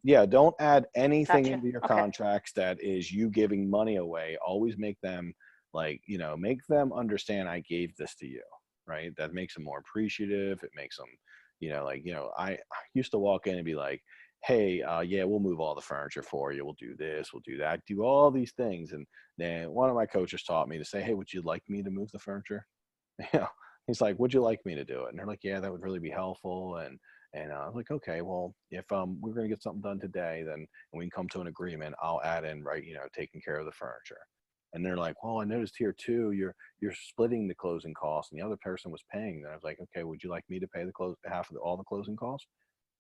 yeah, don't add anything Gotcha. into your Okay. contracts that is you giving money away. Always make them like, make them understand I gave this to you, right? That makes them more appreciative. It makes them, I used to walk in and be like, hey, yeah, we'll move all the furniture for you. We'll do this, we'll do that, do all these things. And then one of my coaches taught me to say, hey, would you like me to move the furniture? He's like, would you like me to do it? And they're like, yeah, that would really be helpful. And I was like, okay, well, if we're going to get something done today, then we can come to an agreement. I'll add in, right, taking care of the furniture. And they're like, well, I noticed here too, you're splitting the closing costs, and the other person was paying. And I was like, okay, would you like me to pay half of all the closing costs?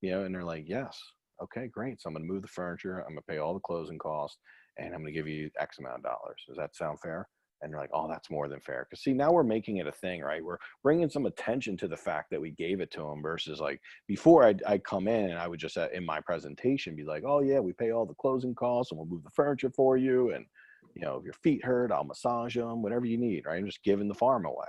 And they're like, yes. Okay, great. So I'm going to move the furniture. I'm going to pay all the closing costs, and I'm going to give you X amount of dollars. Does that sound fair? And they're like, oh, that's more than fair. Because see, now we're making it a thing, right? We're bringing some attention to the fact that we gave it to them versus like before I'd come in and I would just in my presentation be like, oh yeah, we pay all the closing costs and we'll move the furniture for you. And if your feet hurt, I'll massage them, whatever you need, right? I'm just giving the farm away.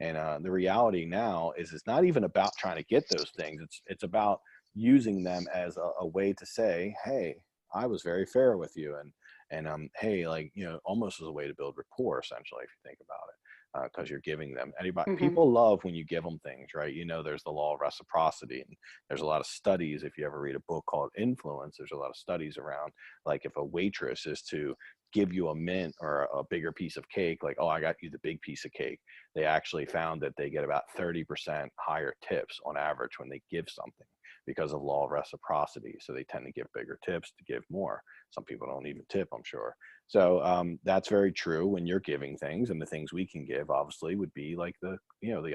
And the reality now is it's not even about trying to get those things. It's about using them as a way to say, hey, I was very fair with you. And hey, like, almost as a way to build rapport, essentially, if you think about it, because you're giving them Mhm. people love when you give them things, right? There's the law of reciprocity, and there's a lot of studies. If you ever read a book called Influence, there's a lot of studies around, like, if a waitress is to give you a mint or a bigger piece of cake, like, oh, I got you the big piece of cake, they actually found that they get about 30% higher tips on average when they give something because of law of reciprocity. So they tend to give bigger tips to give more. Some people don't even tip, I'm sure. So that's very true when you're giving things, and the things we can give obviously would be like the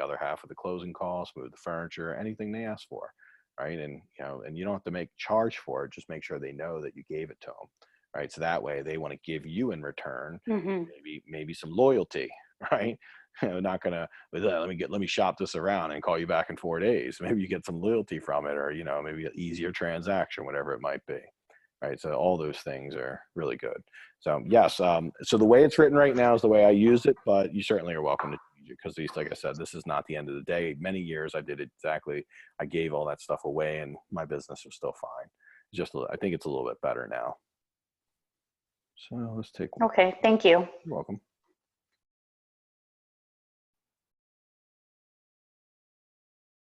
other half of the closing costs, move the furniture, anything they ask for, right? And and you don't have to make charge for it. Just make sure they know that you gave it to them, right? So that way they want to give you in return Mhm. maybe some loyalty, right? Not gonna let me shop this around and call you back in 4 days. Maybe you get some loyalty from it, or maybe an easier transaction, whatever it might be. Right. So all those things are really good. So yes. So the way it's written right now is the way I use it, but you certainly are welcome to change it because, like I said, this is not the end of the day. Many years I did it exactly. I gave all that stuff away, and my business was still fine. I think it's a little bit better now. So let's take one. Okay. Thank you. You're welcome.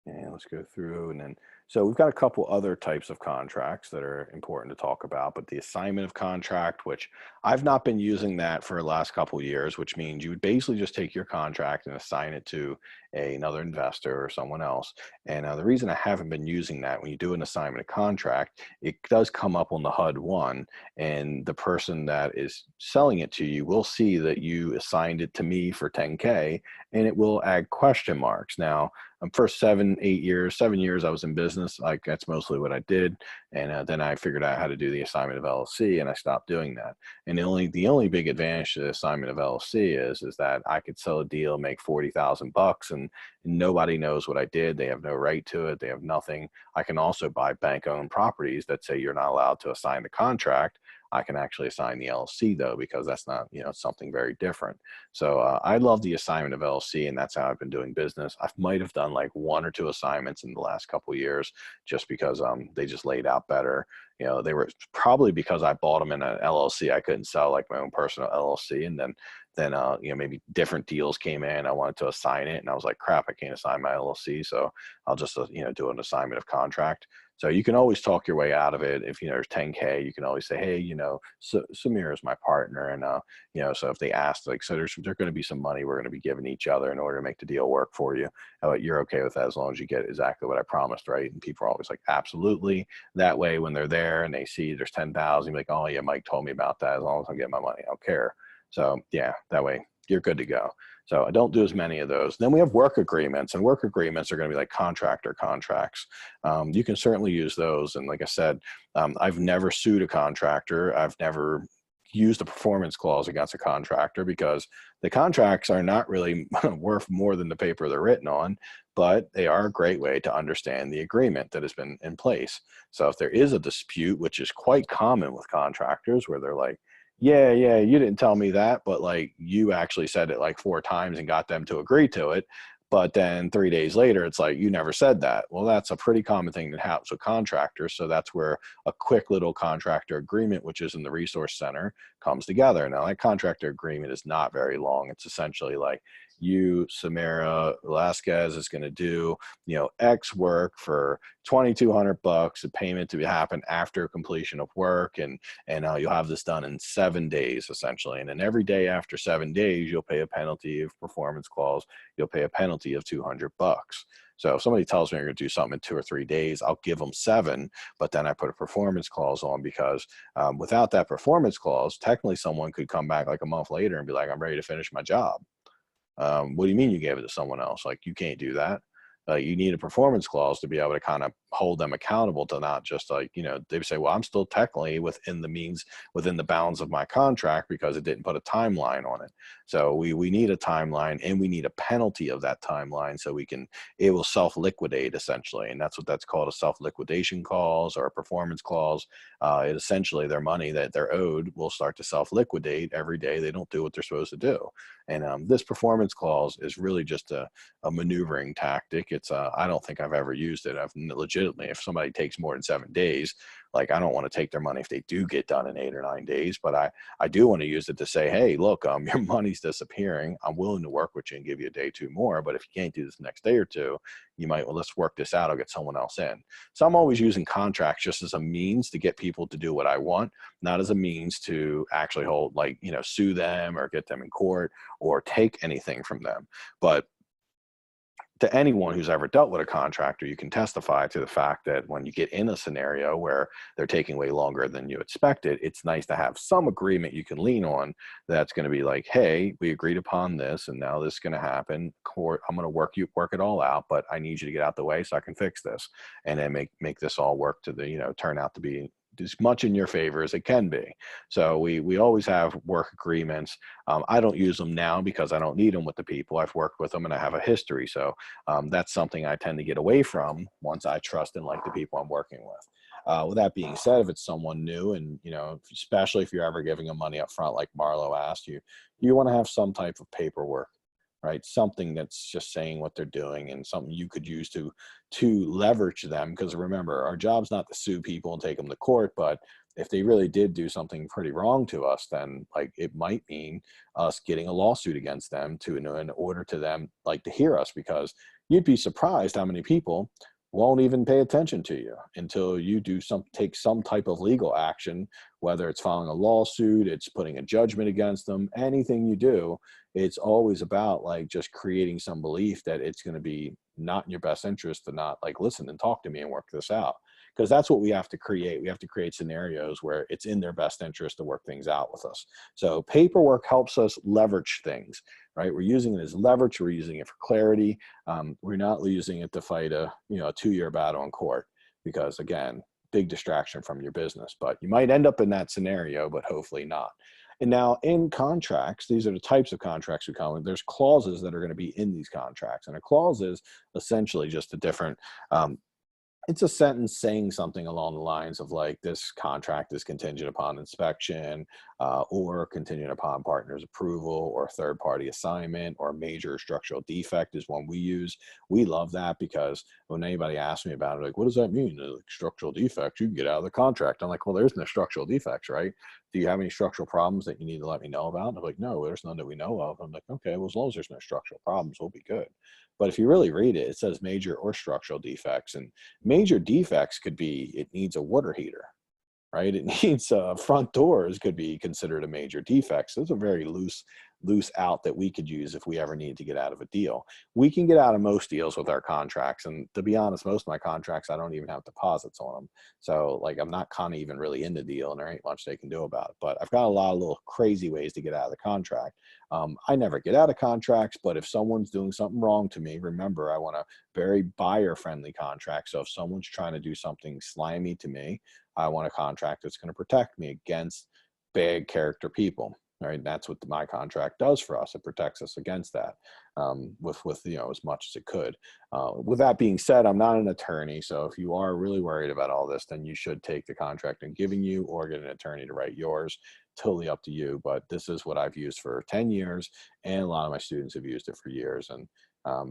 And let's go through, and then so we've got a couple other types of contracts that are important to talk about, but the assignment of contract, which I've not been using that for the last couple of years, which means you would basically just take your contract and assign it to another investor or someone else. And the reason I haven't been using that, when you do an assignment of contract, it does come up on the HUD-1, and the person that is selling it to you will see that you assigned it to me for 10K, and it will add question marks. Now, first 7 years I was in business, like that's mostly what I did. And then I figured out how to do the assignment of LLC, and I stopped doing that. And the only big advantage to the assignment of LLC is that I could sell a deal, make $40,000, and nobody knows what I did. They have no right to it. They have nothing. I can also buy bank owned properties that say you're not allowed to assign the contract. I can actually assign the LLC though, because that's not, you know, something very different. So I love the assignment of LLC, and that's how I've been doing business. I might have done like 1 or 2 assignments in the last couple of years just because they just laid out better. You know, they were probably because I bought them in an LLC. I couldn't sell like my own personal LLC. And then you know, maybe different deals came in. I wanted to assign it, and I was like, crap, I can't assign my LLC. So I'll just, you know, do an assignment of contract. So you can always talk your way out of it. If, you know, there's 10K, you can always say, hey, you know, Samir is my partner. And, you know, so if they ask, like, so there's going to be some money we're going to be giving each other in order to make the deal work for you. You're okay with that as long as you get exactly what I promised, right? And people are always like, absolutely. That way, when they're there and they see there's 10,000, like, oh yeah, Mike told me about that. As long as I get my money, I don't care. So yeah, that way you're good to go. So I don't do as many of those. Then we have work agreements, and work agreements are going to be like contractor contracts. You can certainly use those. And like I said, I've never sued a contractor. I've never used a performance clause against a contractor because the contracts are not really worth more than the paper they're written on, but they are a great way to understand the agreement that has been in place. So if there is a dispute, which is quite common with contractors, where they're like, yeah, you didn't tell me that, but like you actually said it like 4 times and got them to agree to it. But then 3 days later, it's like, you never said that. Well, that's a pretty common thing that happens with contractors. So that's where a quick little contractor agreement, which is in the resource center, comes together. Now that contractor agreement is not very long. It's essentially like, you, Samara Velasquez, is going to do, you know, X work for $2,200, a payment to happen after completion of work. And you'll have this done in 7 days, essentially. And then every day after 7 days, you'll pay a penalty of performance clause. You'll pay a penalty of $200. So if somebody tells me they're going to do something in 2 or 3 days, I'll give them 7, but then I put a performance clause on, because without that performance clause, technically someone could come back like a month later and be like, I'm ready to finish my job. What do you mean you gave it to someone else? Like, you can't do that. You need a performance clause to be able to kind of hold them accountable, to not just like, you know, they say, well, I'm still technically within the bounds of my contract because it didn't put a timeline on it. So we need a timeline, and we need a penalty of that timeline, so it will self-liquidate essentially. And that's what that's called, a self-liquidation clause or a performance clause. It essentially, their money that they're owed will start to self-liquidate every day they don't do what they're supposed to do. And this performance clause is really just a maneuvering tactic. I don't think I've ever used it. I've legitimately, if somebody takes more than 7 days, like, I don't want to take their money if they do get done in 8 or 9 days, but I do want to use it to say, hey, look, your money's disappearing. I'm willing to work with you and give you a day 2 more, but if you can't do this next day or 2, you might, well, let's work this out. I'll get someone else in. So I'm always using contracts just as a means to get people to do what I want, not as a means to actually hold, like, you know, sue them or get them in court or take anything from them. But to anyone who's ever dealt with a contractor, you can testify to the fact that when you get in a scenario where they're taking way longer than you expected, it's nice to have some agreement you can lean on that's going to be like, hey, we agreed upon this, and now this is going to happen. Court, I'm going to work it all out, but I need you to get out the way so I can fix this, and then make this all work to the, you know, turn out to be as much in your favor as it can be. So we always have work agreements. I don't use them now because I don't need them with the people. I've worked with them and I have a history. So that's something I tend to get away from once I trust and like the people I'm working with. With that being said, if it's someone new, and, you know, especially if you're ever giving them money up front, like Marlo asked you, you want to have some type of paperwork, right? Something that's just saying what they're doing, and something you could use to leverage them. Because remember, our job's not to sue people and take them to court, but if they really did do something pretty wrong to us, then like it might mean us getting a lawsuit against them in order to them, like, to hear us, because you'd be surprised how many people won't even pay attention to you until you take some type of legal action, whether it's filing a lawsuit, it's putting a judgment against them, anything you do. It's always about like just creating some belief that it's going to be not in your best interest to not like listen and talk to me and work this out. Because that's what we have to create. We have to create scenarios where it's in their best interest to work things out with us. So paperwork helps us leverage things, right? We're using it as leverage. We're using it for clarity. We're not using it to fight a 2-year battle in court, because again, big distraction from your business. But you might end up in that scenario, but hopefully not. And now in contracts, these are the types of contracts we call them. There's clauses that are going to be in these contracts. And a clause is essentially just a different It's a sentence saying something along the lines of like, this contract is contingent upon inspection, or contingent upon partner's approval, or third party assignment, or major structural defect is one we use. We love that because when anybody asks me about it, like, what does that mean? They're like, structural defects, you can get out of the contract. I'm like, well, there's no structural defects, right? Do you have any structural problems that you need to let me know about? They're like, no, there's none that we know of. I'm like, okay, well, as long as there's no structural problems, we'll be good. But if you really read it, it says major or structural defects. And major defects could be, it needs a water heater, right? It needs front doors could be considered a major defect. So it's a very loose out that we could use if we ever need to get out of a deal. We can get out of most deals with our contracts. And to be honest, most of my contracts, I don't even have deposits on them. So like, I'm not kind of even really in the deal and there ain't much they can do about it. But I've got a lot of little crazy ways to get out of the contract. I never get out of contracts, but if someone's doing something wrong to me, remember, I want a very buyer friendly contract. So if someone's trying to do something slimy to me, I want a contract that's going to protect me against bad character people. Right. That's what my contract does for us. It protects us against that, with you know, as much as it could. With that being said, I'm not an attorney. So if you are really worried about all this, then you should take the contract I'm giving you or get an attorney to write yours. Totally up to you. But this is what I've used for 10 years. And a lot of my students have used it for years and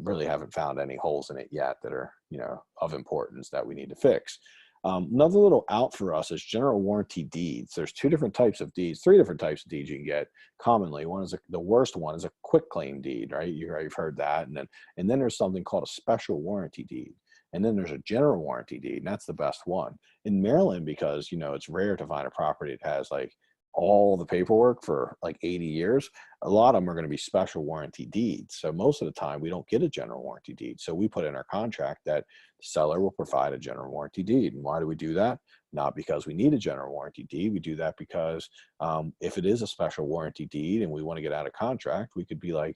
really haven't found any holes in it yet that are, you know, of importance that we need to fix. Another little out for us is general warranty deeds. There's three different types of deeds you can get commonly. One is the worst one is a quick claim deed, right? You've heard that. And then there's something called a special warranty deed. And then there's a general warranty deed, and that's the best one. In Maryland, because, you know, it's rare to find a property that has like all the paperwork for like 80 years, a lot of them are going to be special warranty deeds. So most of the time we don't get a general warranty deed. So we put in our contract that the seller will provide a general warranty deed. And why do we do that? Not because we need a general warranty deed. We do that because if it is a special warranty deed and we want to get out of contract, we could be like,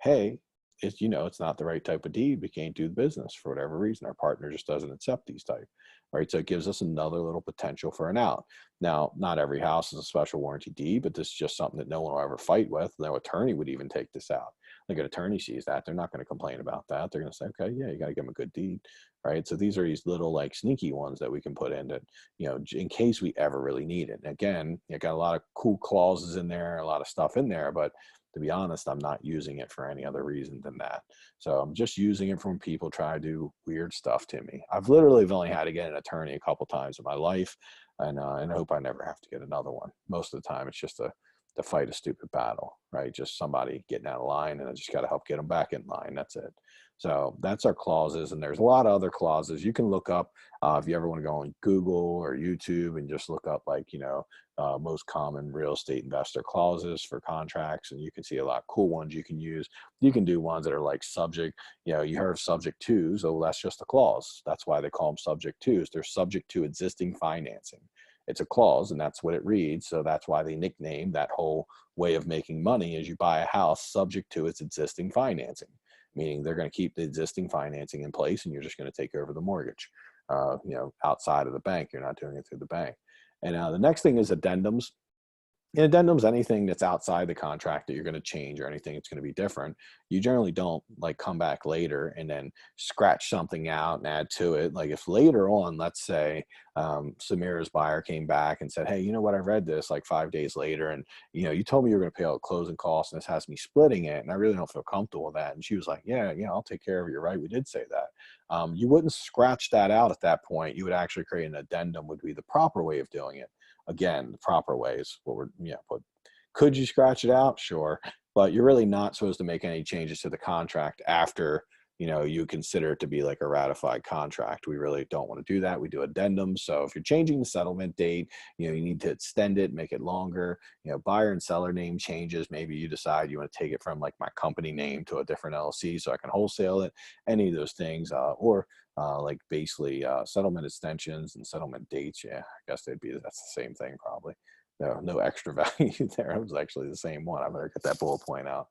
hey, it's, you know, it's not the right type of deed. We can't do the business for whatever reason. Our partner just doesn't accept these type. Right. So it gives us another little potential for an out. Now, not every house is a special warranty deed, but this is just something that no one will ever fight with. No attorney would even take this out. Like an attorney sees that, they're not going to complain about that. They're going to say, okay, yeah, you got to give them a good deed. Right. So these are these little like sneaky ones that we can put in that, you know, in case we ever really need it. And again, you got a lot of cool clauses in there, a lot of stuff in there, but to be honest, I'm not using it for any other reason than that. So I'm just using it from people trying to do weird stuff to me. I've literally only had to get an attorney a couple times in my life, and I hope I never have to get another one. Most of the time, it's just to fight a stupid battle, right? Just somebody getting out of line, and I just got to help get them back in line. That's it. So that's our clauses, and there's a lot of other clauses you can look up if you ever want to go on Google or YouTube and just look up, like, you know, most common real estate investor clauses for contracts, and you can see a lot of cool ones you can use. You can do ones that are like subject, you know, you heard of subject to, so that's just a clause. That's why they call them subject tos. They're subject to existing financing. It's a clause, and that's what it reads. So that's why they nicknamed that whole way of making money is you buy a house subject to its existing financing, meaning they're going to keep the existing financing in place and you're just going to take over the mortgage, you know, outside of the bank. You're not doing it through the bank. And the next thing is addendums. And addendums, anything that's outside the contract that you're going to change or anything that's going to be different. You generally don't like come back later and then scratch something out and add to it. Like if later on, let's say Samira's buyer came back and said, hey, you know what, I read this like 5 days later, and you know, you told me you were going to pay all the closing costs and this has me splitting it, and I really don't feel comfortable with that. And she was like, yeah, I'll take care of it. You're right, we did say that. You wouldn't scratch that out at that point. You would actually create an addendum, would be the proper way of doing it. Again, the proper way is what we're, but could you scratch it out? Sure. But you're really not supposed to make any changes to the contract after, you know, you consider it to be like a ratified contract. We really don't want to do that. We do addendums. So if you're changing the settlement date, you know, you need to extend it, make it longer, you know, buyer and seller name changes. Maybe you decide you want to take it from like my company name to a different LLC so I can wholesale it, any of those things, or like basically settlement extensions and settlement dates. Yeah, I guess that's the same thing probably. No extra value there. It was actually the same one. I better get that bullet point out.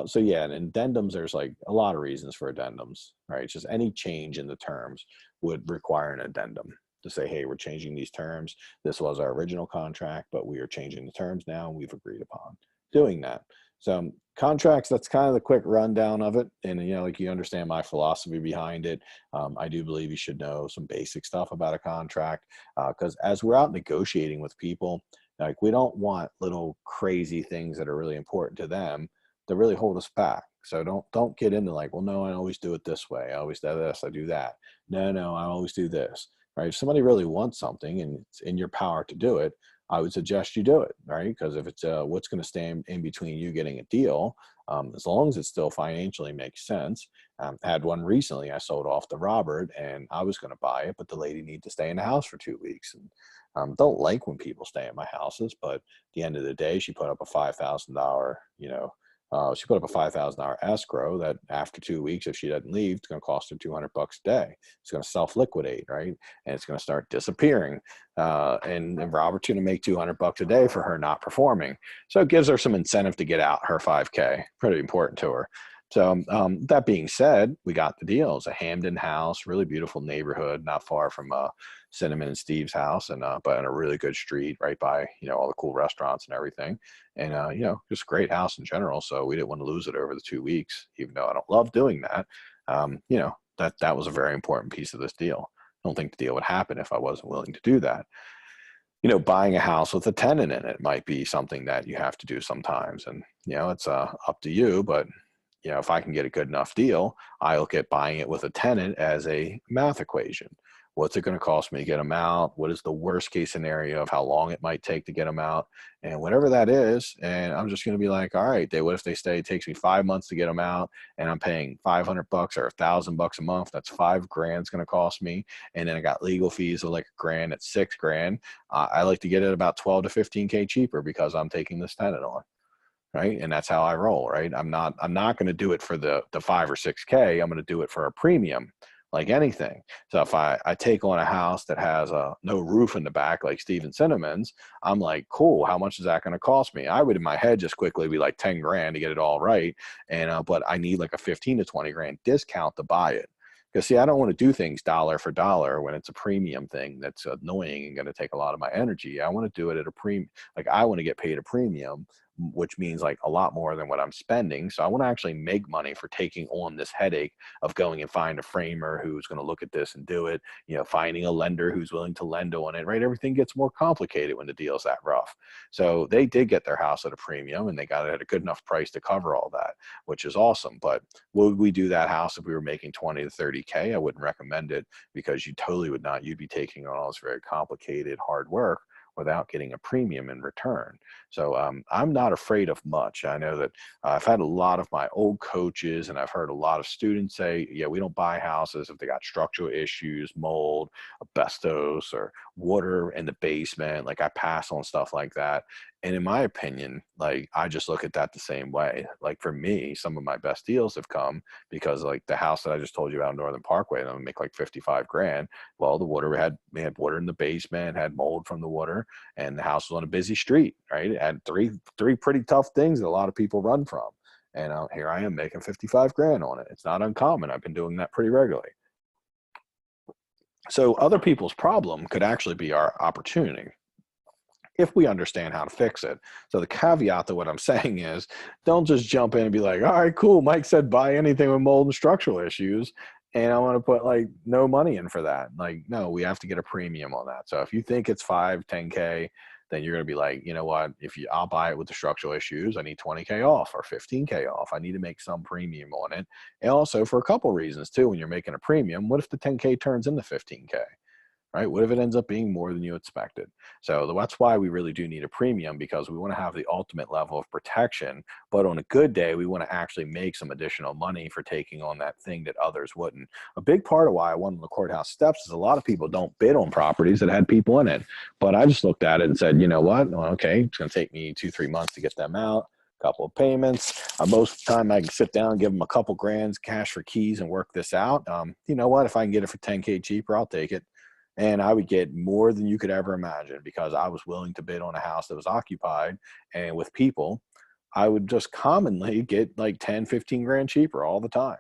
So yeah, and addendums, there's like a lot of reasons for addendums, right? Just any change in the terms would require an addendum to say, hey, we're changing these terms. This was our original contract, but we are changing the terms now, and we've agreed upon doing that. So contracts, that's kind of the quick rundown of it. And, you know, like you understand my philosophy behind it. I do believe you should know some basic stuff about a contract because as we're out negotiating with people, like we don't want little crazy things that are really important to them that really hold us back. So don't get into like, well, no, I always do it this way. I always do this, I do that. No, I always do this. Right? If somebody really wants something and it's in your power to do it, I would suggest you do it, right? Because if it's what's going to stand in between you getting a deal, as long as it still financially makes sense. Had one recently, I sold off to Robert and I was going to buy it, but the lady needed to stay in the house for 2 weeks. And don't like when people stay at my houses, but at the end of the day, she put up a $5,000, she put up a $5,000 escrow that after 2 weeks, if she doesn't leave, it's going to cost her $200 a day. It's going to self-liquidate, right? And it's going to start disappearing. And Robert's going to make $200 a day for her not performing. So it gives her some incentive to get out her 5K. Pretty important to her. So that being said, we got the deal. It's a Hamden house, really beautiful neighborhood, not far from Cinnamon and Steve's house, and but in a really good street right by all the cool restaurants and everything, and just a great house in general. So we didn't want to lose it over the 2 weeks, even though I don't love doing that. That was a very important piece of this deal. I don't think the deal would happen if I wasn't willing to do that. Buying a house with a tenant in it might be something that you have to do sometimes, and it's up to you, but if I can get a good enough deal, I look at buying it with a tenant as a math equation. What's it going to cost me to get them out? What is the worst case scenario of how long it might take to get them out? And whatever that is, and I'm just going to be like, all right, what if they stay, it takes me 5 months to get them out and I'm paying $500 or $1,000 a month. That's $5,000 it's going to cost me. And then I got legal fees of like $1,000 at $6,000. I like to get it about 12 to 15K cheaper because I'm taking this tenant on. Right. And that's how I roll. Right. I'm not going to do it for the 5 or 6K. I'm going to do it for a premium, like anything. So if I take on a house that has no roof in the back, like Steven Cinnamon's, I'm like, cool. How much is that going to cost me? I would in my head just quickly be like $10,000 to get it all right. And, but I need like a 15 to 20 grand discount to buy it. Because see, I don't want to do things dollar for dollar when it's a premium thing that's annoying and going to take a lot of my energy. I want to do it at a premium. Like I want to get paid a premium, which means like a lot more than what I'm spending. So I want to actually make money for taking on this headache of going and find a framer who's going to look at this and do it, finding a lender who's willing to lend on it, right? Everything gets more complicated when the deal's that rough. So they did get their house at a premium and they got it at a good enough price to cover all that, which is awesome. But would we do that house if we were making 20 to 30K? I wouldn't recommend it because you totally would not. You'd be taking on all this very complicated, hard work without getting a premium in return. So I'm not afraid of much. I know that I've had a lot of my old coaches and I've heard a lot of students say, yeah, we don't buy houses if they got structural issues, mold, asbestos, or water in the basement. Like I pass on stuff like that. And in my opinion, like I just look at that the same way. Like for me, some of my best deals have come because like the house that I just told you about, Northern Parkway, and I'm gonna make like $55,000. Well, we had water in the basement, had mold from the water, and the house was on a busy street, right? It had three pretty tough things that a lot of people run from. And here I am making $55,000 on it. It's not uncommon. I've been doing that pretty regularly. So other people's problem could actually be our opportunity if we understand how to fix it. So the caveat to what I'm saying is don't just jump in and be like, all right, cool. Mike said buy anything with mold and structural issues. And I want to put like no money in for that. Like, no, we have to get a premium on that. So if you think it's 5, 10K, then you're going to be like, you know what, I'll buy it with the structural issues, I need 20K off or 15K off. I need to make some premium on it. And also for a couple reasons too, when you're making a premium, what if the 10K turns into 15K? Right? What if it ends up being more than you expected? So that's why we really do need a premium, because we want to have the ultimate level of protection. But on a good day, we want to actually make some additional money for taking on that thing that others wouldn't. A big part of why I won on the courthouse steps is a lot of people don't bid on properties that had people in it. But I just looked at it and said, you know what? Well, okay, it's going to take me 2-3 months to get them out. Couple of payments. Most of the time I can sit down and give them a couple grand cash for keys and work this out. You know what? If I can get it for 10K cheaper, I'll take it. And I would get more than you could ever imagine because I was willing to bid on a house that was occupied. And with people, I would just commonly get like 10, 15 grand cheaper all the time.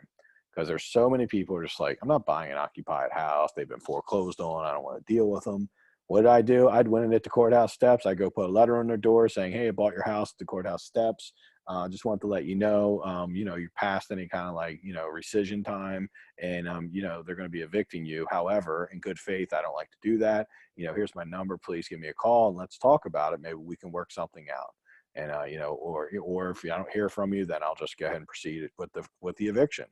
Because there's so many people who are just like, I'm not buying an occupied house. They've been foreclosed on. I don't want to deal with them. What did I do? I'd win it at the courthouse steps. I go put a letter on their door saying, hey, I bought your house at the courthouse steps. Just want to let you know, you're past any kind of like, rescission time, and, they're going to be evicting you. However, in good faith, I don't like to do that. Here's my number. Please give me a call and let's talk about it. Maybe we can work something out. And, or if I don't hear from you, then I'll just go ahead and proceed with the eviction.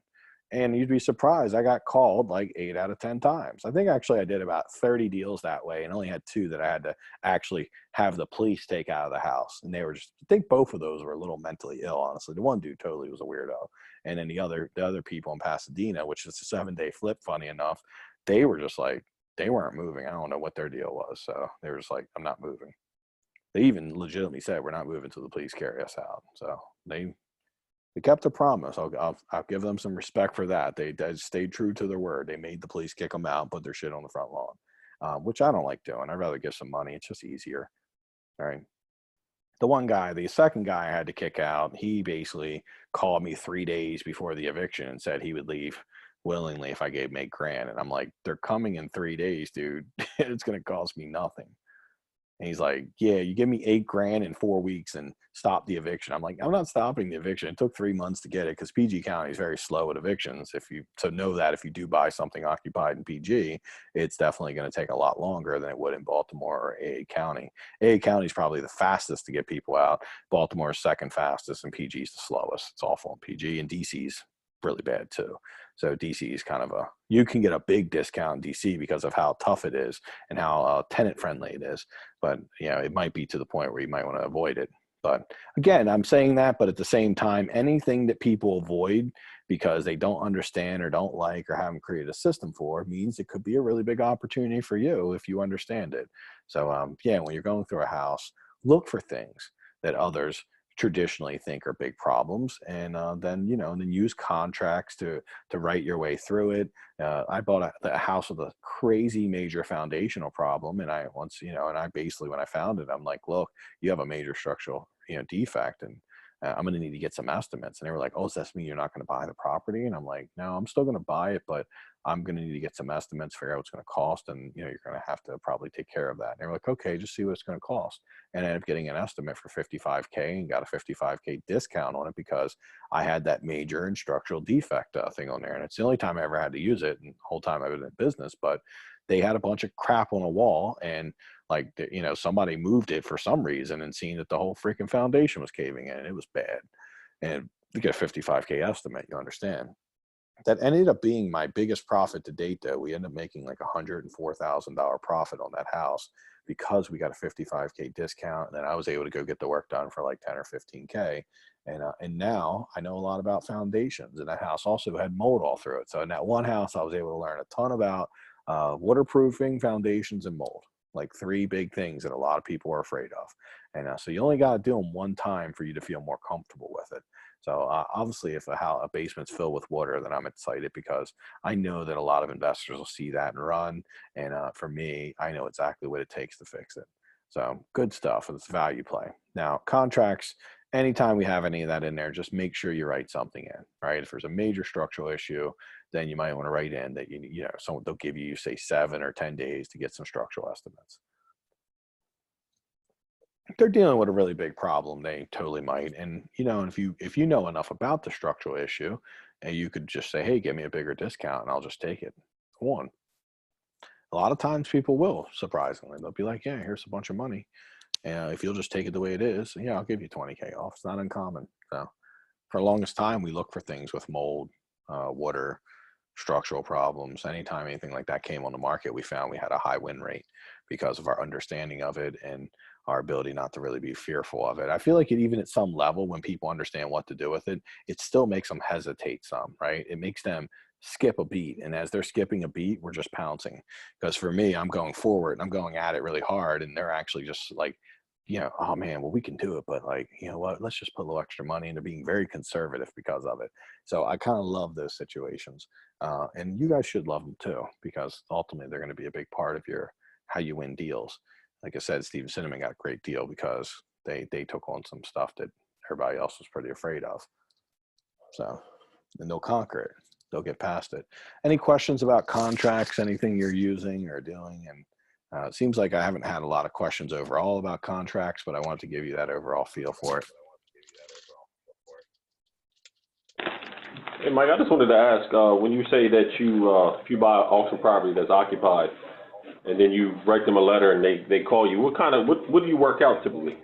And you'd be surprised. I got called like 8 out of 10 times. I think actually I did about 30 deals that way, and only had 2 that I had to actually have the police take out of the house. And they were I think both of those were a little mentally ill, honestly. The one dude totally was a weirdo. And then the other people in Pasadena, which is a 7-day flip, funny enough, they were just like, they weren't moving. I don't know what their deal was. So they were just like, I'm not moving. They even legitimately said, we're not moving till the police carry us out. So they kept a promise. I'll give them some respect for that. They stayed true to their word. They made the police kick them out and put their shit on the front lawn, which I don't like doing. I'd rather give some money. It's just easier. All right. The second guy I had to kick out, he basically called me 3 days before the eviction and said he would leave willingly if I gave him $8,000. And I'm like, they're coming in 3 days, dude. It's going to cost me nothing. And he's like, yeah, you give me $8,000 in 4 weeks and stop the eviction. I'm like, I'm not stopping the eviction. It took 3 months to get it because PG County is very slow at evictions. So know that if you do buy something occupied in PG, it's definitely going to take a lot longer than it would in Baltimore or AA County. AA County is probably the fastest to get people out. Baltimore is second fastest, and PG is the slowest. It's awful in PG, and DC's really bad too. So DC is kind of you can get a big discount in DC because of how tough it is and how tenant friendly it is. But, it might be to the point where you might want to avoid it. But again, I'm saying that, but at the same time, anything that people avoid because they don't understand or don't like or haven't created a system for means it could be a really big opportunity for you if you understand it. So, when you're going through a house, look for things that others traditionally think are big problems, and then use contracts to write your way through it. I bought a house with a crazy major foundational problem, and I basically, when I found it, I'm like, look, you have a major structural defect, and I'm going to need to get some estimates. And they were like, oh, does that mean you're not going to buy the property? And I'm like, no, I'm still going to buy it, but I'm going to need to get some estimates, figure out what's going to cost. And, you're going to have to probably take care of that. And they were like, okay, just see what it's going to cost. And I ended up getting an estimate for $55K and got a $55K discount on it because I had that major and structural defect thing on there. And it's the only time I ever had to use it, and the whole time I've been in business. But they had a bunch of crap on a wall, and somebody moved it for some reason and seen that the whole freaking foundation was caving in. It was bad. And to get a $55K estimate, you understand. That ended up being my biggest profit to date, though. We ended up making like $104,000 profit on that house because we got a $55K discount. And then I was able to go get the work done for like 10 or 15K. And now I know a lot about foundations, and that house also had mold all through it. So in that one house, I was able to learn a ton about waterproofing, foundations, and mold. Like 3 big things that a lot of people are afraid of. And so you only got to do them one time for you to feel more comfortable with it. So obviously, if a basement's filled with water, then I'm excited because I know that a lot of investors will see that and run. And for me, I know exactly what it takes to fix it. So good stuff. It's value play. Now, contracts, anytime we have any of that in there, just make sure you write something in, right? If there's a major structural issue, then you might want to write in that, they'll give you, say, 7 or 10 days to get some structural estimates. If they're dealing with a really big problem, they totally might. And, if you know enough about the structural issue, and you could just say, hey, give me a bigger discount and I'll just take it. One. A lot of times people will, surprisingly. They'll be like, yeah, here's a bunch of money. And if you'll just take it the way it is, yeah, I'll give you 20K off. It's not uncommon. So for the longest time, we look for things with mold, water, structural problems. Anytime anything like that came on the market, we found we had a high win rate because of our understanding of it and our ability not to really be fearful of it. I feel like even at some level, when people understand what to do with it, it still makes them hesitate some, right? It makes them skip a beat. And as they're skipping a beat, we're just pouncing. Because for me, I'm going forward and I'm going at it really hard. And they're actually just like, oh man, well, we can do it. But like, you know what, let's just put a little extra money into being very conservative because of it. So I kind of love those situations. And you guys should love them too, because ultimately they're going to be a big part of how you win deals. Like I said, Steven Cinnamon got a great deal because they took on some stuff that everybody else was pretty afraid of. So, and they'll conquer it. They'll get past it. Any questions about contracts, anything you're using or doing? And it seems like I haven't had a lot of questions overall about contracts, but I wanted to give you that overall feel for it. Hey, Mike, I just wanted to ask, when you say that if you buy auction property that's occupied, and then you write them a letter and they call you, what do you work out typically?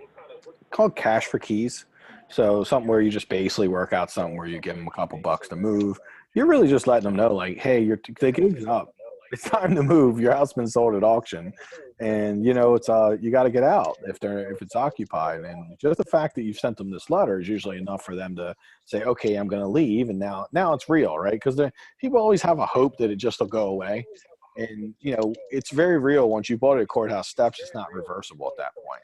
Called cash for keys. So something where you just basically work out something where you give them a couple bucks to move. You're really just letting them know, like, hey, the game's up. It's time to move. Your house been sold at auction, and it's you got to get out if it's occupied. And just the fact that you've sent them this letter is usually enough for them to say, okay, I'm going to leave, and now it's real, right? Because people always have a hope that it just will go away, and it's very real. Once you bought it at courthouse steps, it's not reversible at that point.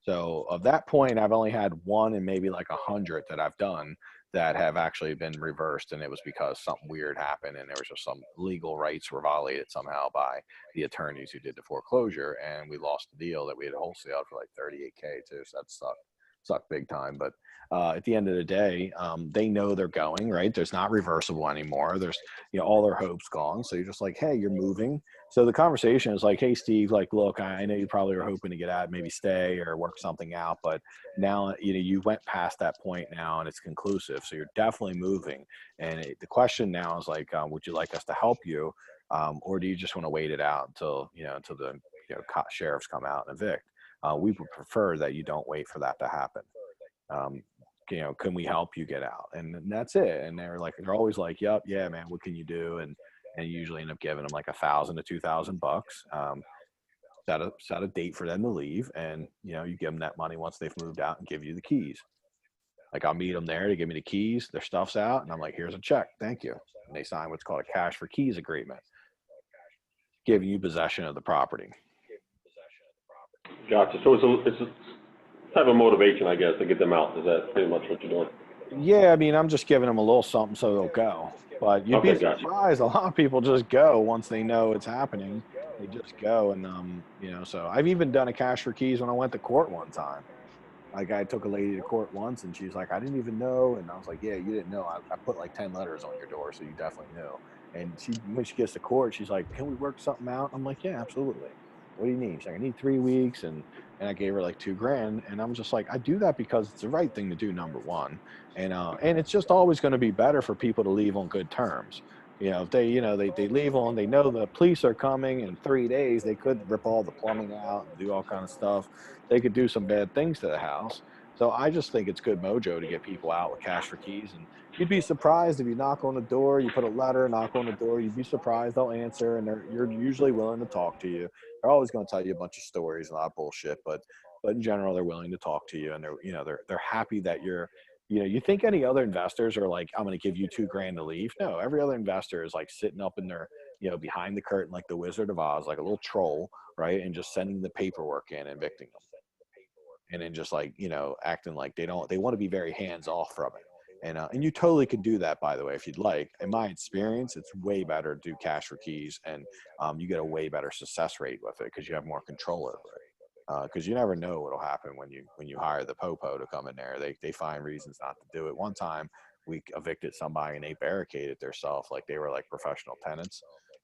So of that point, I've only had one and maybe like 100 that I've done that have actually been reversed, and it was because something weird happened, and there was just some legal rights were violated somehow by the attorneys who did the foreclosure, and we lost the deal that we had wholesaled for like 38K too. So that sucked big time. But at the end of the day, they know they're going right. There's not reversible anymore. There's all their hopes gone. So you're just like, hey, you're moving. So the conversation is like, hey, Steve, like, look, I know you probably were hoping to get out, maybe stay or work something out, but now, you went past that point now and it's conclusive. So you're definitely moving. And the question now is like, would you like us to help you? Or do you just want to wait it out until the sheriffs come out and evict? We would prefer that you don't wait for that to happen. Um, can we help you get out? And that's it. And they're always like, yep, yeah, man, what can you do? And you usually end up giving them like $1,000 to $2,000. Set a date for them to leave, and you give them that money once they've moved out and give you the keys. Like I'll meet them there to give me the keys, their stuff's out, and I'm like, here's a check, thank you. And they sign what's called a cash for keys agreement, giving you possession of the property. Gotcha. So it's a type of motivation, I guess, to get them out. Is that pretty much what you're doing? Yeah, I mean, I'm just giving them a little something so they'll go. But you'd be Okay, gotcha. surprised. A lot of people just go once they know it's happening. They just go, and so I've even done a cash for keys when I went to court one time. Like I took a lady to court once, and she's like, "I didn't even know," and I was like, "Yeah, you didn't know. I put like 10 letters on your door, so you definitely knew." And when she gets to court, she's like, "Can we work something out?" I'm like, "Yeah, absolutely. What do you need?" She's like, "I need 3 weeks," and I gave her like $2,000, and I'm just like, I do that because it's the right thing to do, number one, and it's just always going to be better for people to leave on good terms. If they leave on, they know the police are coming in 3 days. They could rip all the plumbing out and do all kind of stuff. They could do some bad things to the house. So I just think it's good mojo to get people out with cash for keys. And you'd be surprised if you knock on the door, you put a letter, knock on the door, you'd be surprised they'll answer, and you're usually willing to talk to you. They're always going to tell you a bunch of stories, a lot of bullshit, but in general, they're willing to talk to you, and they're happy that you're. You think any other investors are like, I'm going to give you $2,000 to leave? No, every other investor is like sitting up in their, behind the curtain like the Wizard of Oz, like a little troll, right, and just sending the paperwork in, and evicting them, and then just like acting like they want to be very hands off from it. And you totally could do that, by the way, if you'd like. In my experience, it's way better to do cash for keys, and you get a way better success rate with it because you have more control over it. Because you never know what'll happen when you hire the popo to come in there. They find reasons not to do it. One time we evicted somebody and they barricaded themselves like they were like professional tenants,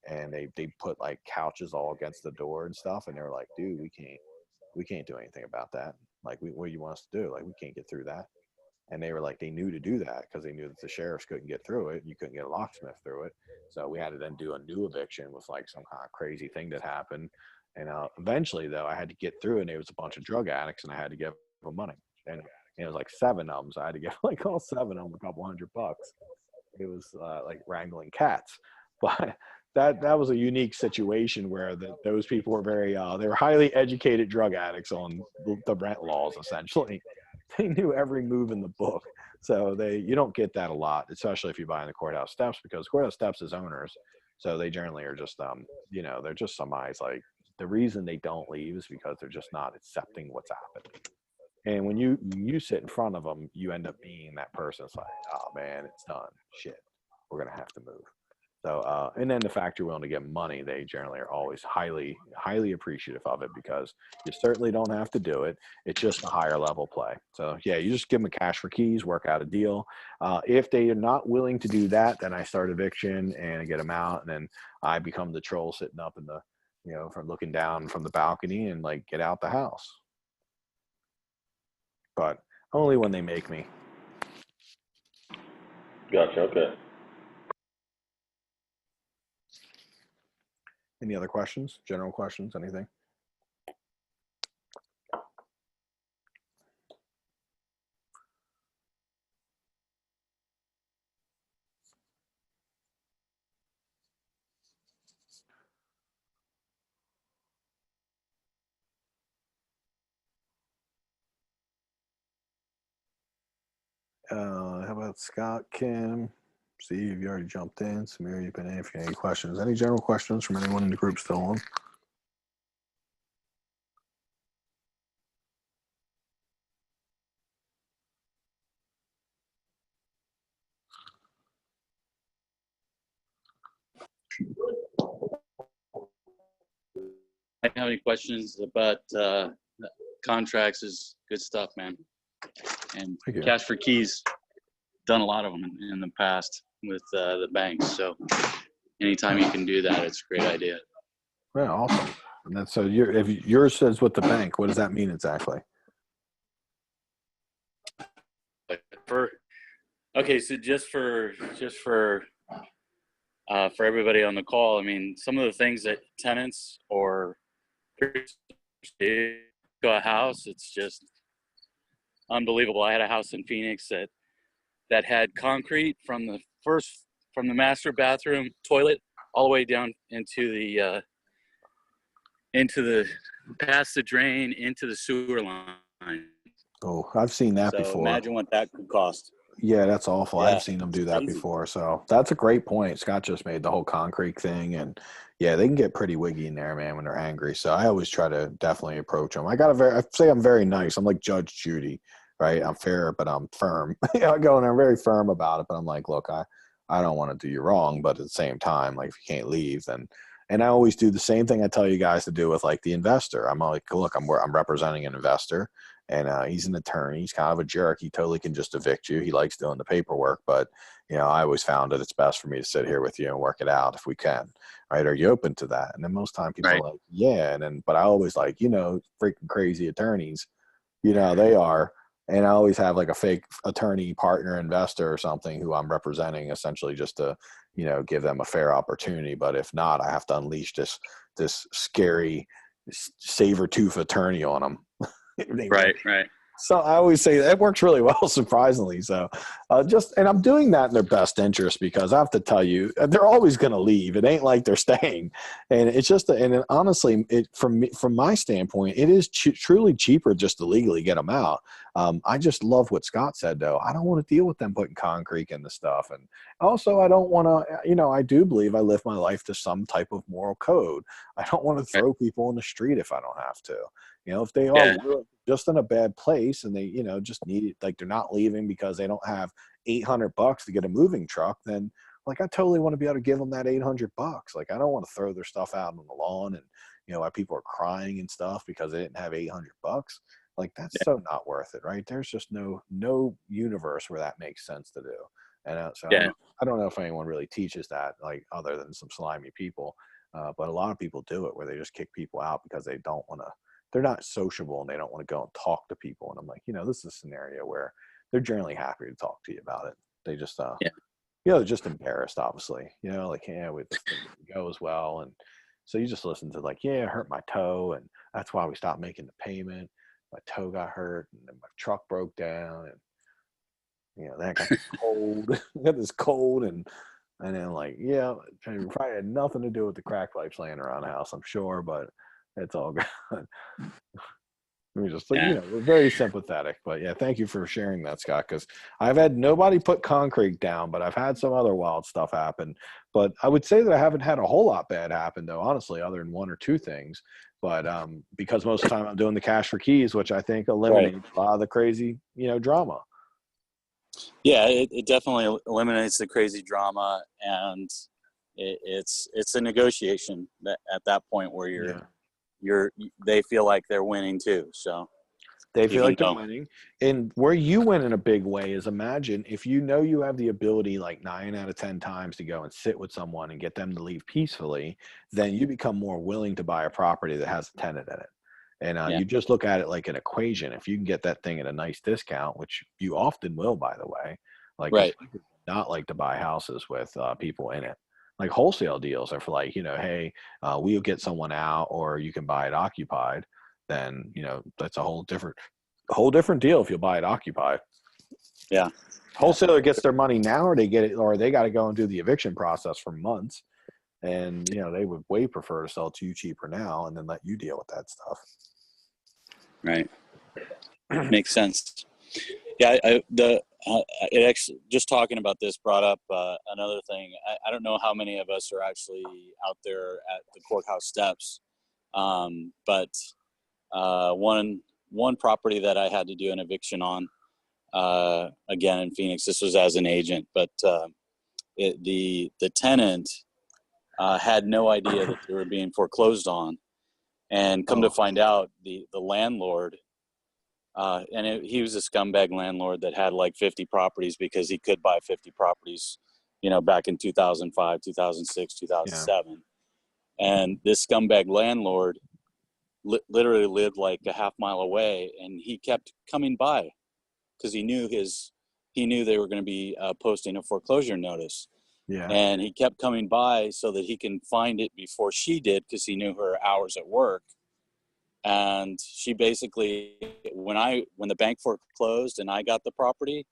and they put like couches all against the door and stuff, and they were like, dude, we can't do anything about that. Like, what do you want us to do? Like, we can't get through that. And they were like, they knew to do that because they knew that the sheriffs couldn't get through it. You couldn't get a locksmith through it. So we had to then do a new eviction with like some kind of crazy thing that happened. And eventually, though, I had to get through, and it was a bunch of drug addicts, and I had to give them money. And it was like 7 of them, so I had to give like all 7 of them a couple $100. It was like wrangling cats, but that was a unique situation where those people were they were highly educated drug addicts on the rent laws. Essentially, they knew every move in the book. So you don't get that a lot, especially if you buy in the courthouse steps, because courthouse steps is owners, so they generally are just they're just somebody's like, the reason they don't leave is because they're just not accepting what's happened. And when you sit in front of them, you end up being that person. It's like, oh man, it's done. Shit, we're gonna have to move. So, and then the fact you're willing to give money, they generally are always highly, highly appreciative of it, because you certainly don't have to do it. It's just a higher level play. So yeah, you just give them a cash for keys, work out a deal. If they are not willing to do that, then I start eviction and I get them out, and then I become the troll sitting up in the, from looking down from the balcony and like, get out the house. But only when they make me. Gotcha. Okay. Any other questions? General questions? Anything? How about Scott, Kim, Steve? You already jumped in. Samir, you've been in. If you have any questions, any general questions from anyone in the group still on? I don't have any questions about contracts. Is good stuff, man. And Thank you. cash for keys, done a lot of them in the past with the banks. So anytime you can do that, it's a great idea. Yeah, awesome. And that's so. If yours says with the bank, what does that mean exactly? Okay, so just for everybody on the call, I mean, some of the things that tenants or to a house, it's just unbelievable. I had a house in Phoenix that had concrete from the master bathroom toilet all the way down into the past the drain into the sewer line. Oh, I've seen that So before. imagine what that could cost. Yeah, that's awful. Yeah, I've seen them do that crazy. before. So that's a great point. Scott just made the whole concrete thing, and yeah, they can get pretty wiggy in there, man, when they're angry. So I always try to definitely approach them. I say I'm very nice. I'm like Judge Judy, right? I'm fair, but I'm firm. I go and I'm very firm about it, but I'm like, look, I don't want to do you wrong, but at the same time, like if you can't leave, then. And I always do the same thing I tell you guys to do with like the investor. I'm like, look, I'm representing an investor. And he's an attorney. He's kind of a jerk. He totally can just evict you. He likes doing the paperwork, but I always found that it's best for me to sit here with you and work it out if we can. Right? Are you open to that? And then most time people are like, yeah. But I always like, freaking crazy attorneys, they are. And I always have like a fake attorney, partner, investor or something who I'm representing essentially just to, give them a fair opportunity. But if not, I have to unleash this scary saber-tooth attorney on them. Right. So I always say that works really well, surprisingly. So and I'm doing that in their best interest because I have to tell you, they're always going to leave. It ain't like they're staying. And it's just, honestly, from my standpoint, it is truly cheaper just to legally get them out. I just love what Scott said, though. I don't want to deal with them putting concrete in the stuff. And also, I don't want to, I do believe I live my life to some type of moral code. I don't want to throw people in the street if I don't have to. If they are just in a bad place and they, just need it, like they're not leaving because they don't have $800 to get a moving truck, then like I totally want to be able to give them that $800. Like I don't want to throw their stuff out on the lawn and, while people are crying and stuff because they didn't have $800. Like that's so not worth it, right? There's just no universe where that makes sense to do. And so I don't know if anyone really teaches that, like other than some slimy people, but a lot of people do it where they just kick people out because they don't want to. They're not sociable and they don't want to go and talk to people. And I'm like, this is a scenario where they're generally happy to talk to you about it. They just, they're just embarrassed, obviously, like, this thing didn't go as well. And so you just listen to like, I hurt my toe. And that's why we stopped making the payment. My toe got hurt and then my truck broke down. And, then I got this cold, and then like, it probably had nothing to do with the crack pipes laying around the house, I'm sure, but it's all good. We just, we're very sympathetic. But thank you for sharing that, Scott, because I've had nobody put concrete down, but I've had some other wild stuff happen. But I would say that I haven't had a whole lot bad happen, though, honestly, other than one or two things. But because most of the time I'm doing the cash for keys, which I think eliminates a lot of the crazy, drama. Yeah, it definitely eliminates the crazy drama, and it's a negotiation at that point where they feel like they're winning too. So they feel like they're winning. And where you win in a big way is, imagine if you have the ability like 9 out of 10 times to go and sit with someone and get them to leave peacefully, then you become more willing to buy a property that has a tenant in it. And you just look at it like an equation. If you can get that thing at a nice discount, which you often will, by the way, like not like to buy houses with people in it. like wholesale deals are for like, hey, we'll get someone out, or you can buy it occupied. Then, that's a whole different deal if you'll buy it occupied. Yeah. Wholesaler gets their money now, or they get it, or they got to go and do the eviction process for months. And, they would way prefer to sell to you cheaper now and then let you deal with that stuff. Right. Makes sense. Yeah. It actually, just talking about this brought up another thing. I don't know how many of us are actually out there at the courthouse steps. But one property that I had to do an eviction on, again in Phoenix, this was as an agent, but the tenant had no idea that they were being foreclosed on, and come to find out, the landlord, he was a scumbag landlord that had like 50 properties because he could buy 50 properties, back in 2005, 2006, 2007. Yeah. And this scumbag landlord literally lived like a half mile away, and he kept coming by because he knew they were going to be posting a foreclosure notice. Yeah. And he kept coming by so that he can find it before she did, because he knew her hours at work. And she basically, when the bank foreclosed and I got the property,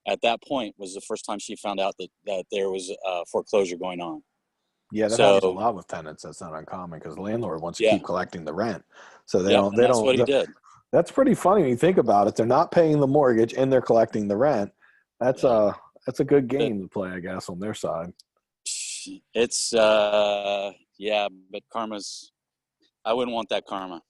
at that point was the first time she found out that there was a foreclosure going on. Yeah, that happens a lot with tenants. That's not uncommon because the landlord wants to keep collecting the rent. So that's what he did. That's pretty funny when you think about it. They're not paying the mortgage and they're collecting the rent. That's a good game to play, I guess, on their side. It's but karma's, I wouldn't want that karma.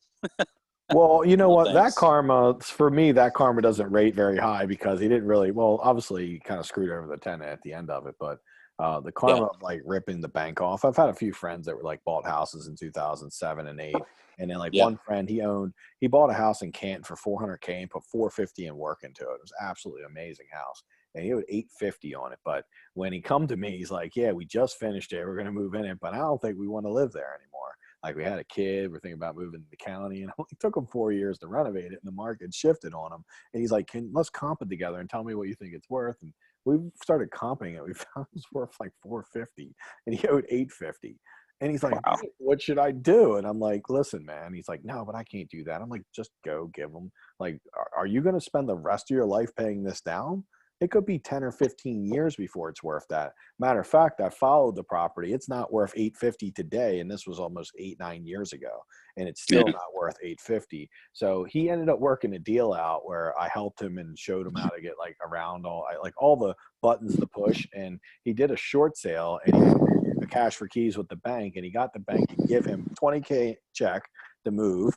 Well, you know what? Thanks. That karma doesn't rate very high because he didn't really, well, obviously he kind of screwed over the tenant at the end of it, but the karma of like ripping the bank off. I've had a few friends that were like bought houses in 2007 and 8. And then like one friend, he bought a house in Canton for $400K and put $450 in work into it. It was absolutely amazing house. And he owed $850 on it. But when he come to me, he's like, yeah, we just finished it. We're going to move in it, but I don't think we want to live there anymore. Like we had a kid, we're thinking about moving to the county, and it took him 4 years to renovate it, and the market shifted on him. And he's like, let's comp it together and tell me what you think it's worth. And we started comping it. We found it was worth like $450, and he owed $850. And he's like, wow, what should I do? And I'm like, listen, man. He's like, no, but I can't do that. I'm like, just go give him. Like, are you going to spend the rest of your life paying this down? It could be 10 or 15 years before it's worth that. Matter of fact, I followed the property. It's not worth $850 today, and this was almost 8-9 years ago, and it's still not worth $850. So he ended up working a deal out where I helped him and showed him how to get like around all the buttons to push, and he did a short sale, and he had a cash for keys with the bank, and he got the bank to give him $20K check to move.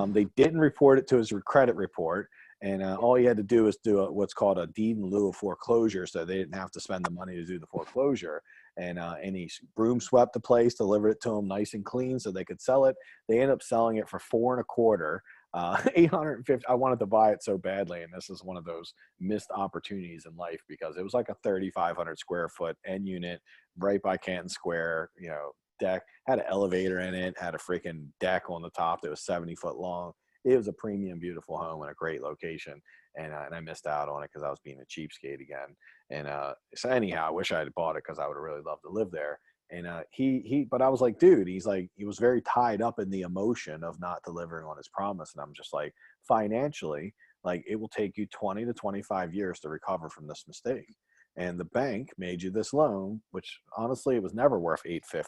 They didn't report it to his credit report. And all he had to do is do what's called a deed in lieu of foreclosure, so they didn't have to spend the money to do the foreclosure. And he broom swept the place, delivered it to them nice and clean, so they could sell it. They ended up selling it for $4.25, $850. I wanted to buy it so badly, and this is one of those missed opportunities in life because it was like a 3,500 square foot end unit right by Canton Square. Deck had an elevator in it, had a freaking deck on the top that was 70 foot long. It was a premium, beautiful home in a great location, and I missed out on it because I was being a cheapskate again. And so anyhow, I wish I had bought it because I would have really loved to live there. And but I was like, dude, he was very tied up in the emotion of not delivering on his promise, and I'm just like, financially, like it will take you 20 to 25 years to recover from this mistake. And the bank made you this loan, which honestly, it was never worth $850.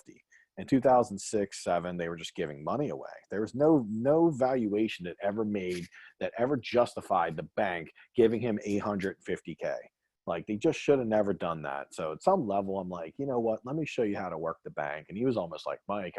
In 2006-07, they were just giving money away. There was no valuation that ever justified the bank giving him $850K. Like they just should have never done that. So at some level, I'm like, you know what? Let me show you how to work the bank. And he was almost like, Mike,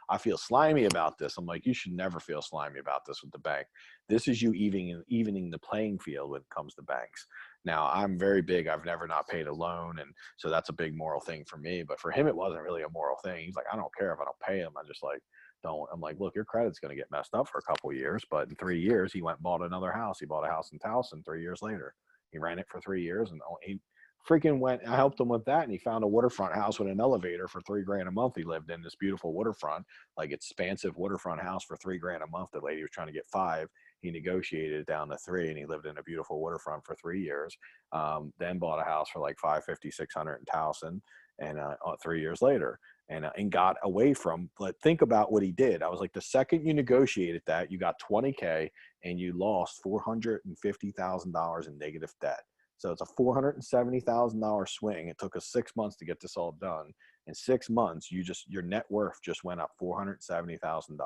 I feel slimy about this. I'm like, you should never feel slimy about this with the bank. This is you evening the playing field when it comes to banks. Now, I'm very big. I've never not paid a loan, and so that's a big moral thing for me. But for him, it wasn't really a moral thing. He's like, I don't care if I don't pay him. I just like don't. I'm like, look, your credit's going to get messed up for a couple of years, but in 3 years, he went and bought another house. He bought a house in Towson 3 years later. He ran it for 3 years, and he freaking went. I helped him with that, and he found a waterfront house with an elevator for $3,000 a month. He lived in this beautiful waterfront, like expansive waterfront house for $3,000 a month. The lady was trying to get 5. He negotiated it down to 3, and he lived in a beautiful waterfront for 3 years. Then bought a house for like $550, $600 in Towson, and 3 years later, and got away from. But think about what he did. I was like, the second you negotiated that, you got $20K and you lost $450,000 in negative debt. So it's a $470,000 swing. It took us 6 months to get this all done. In 6 months, your net worth just went up $470,000.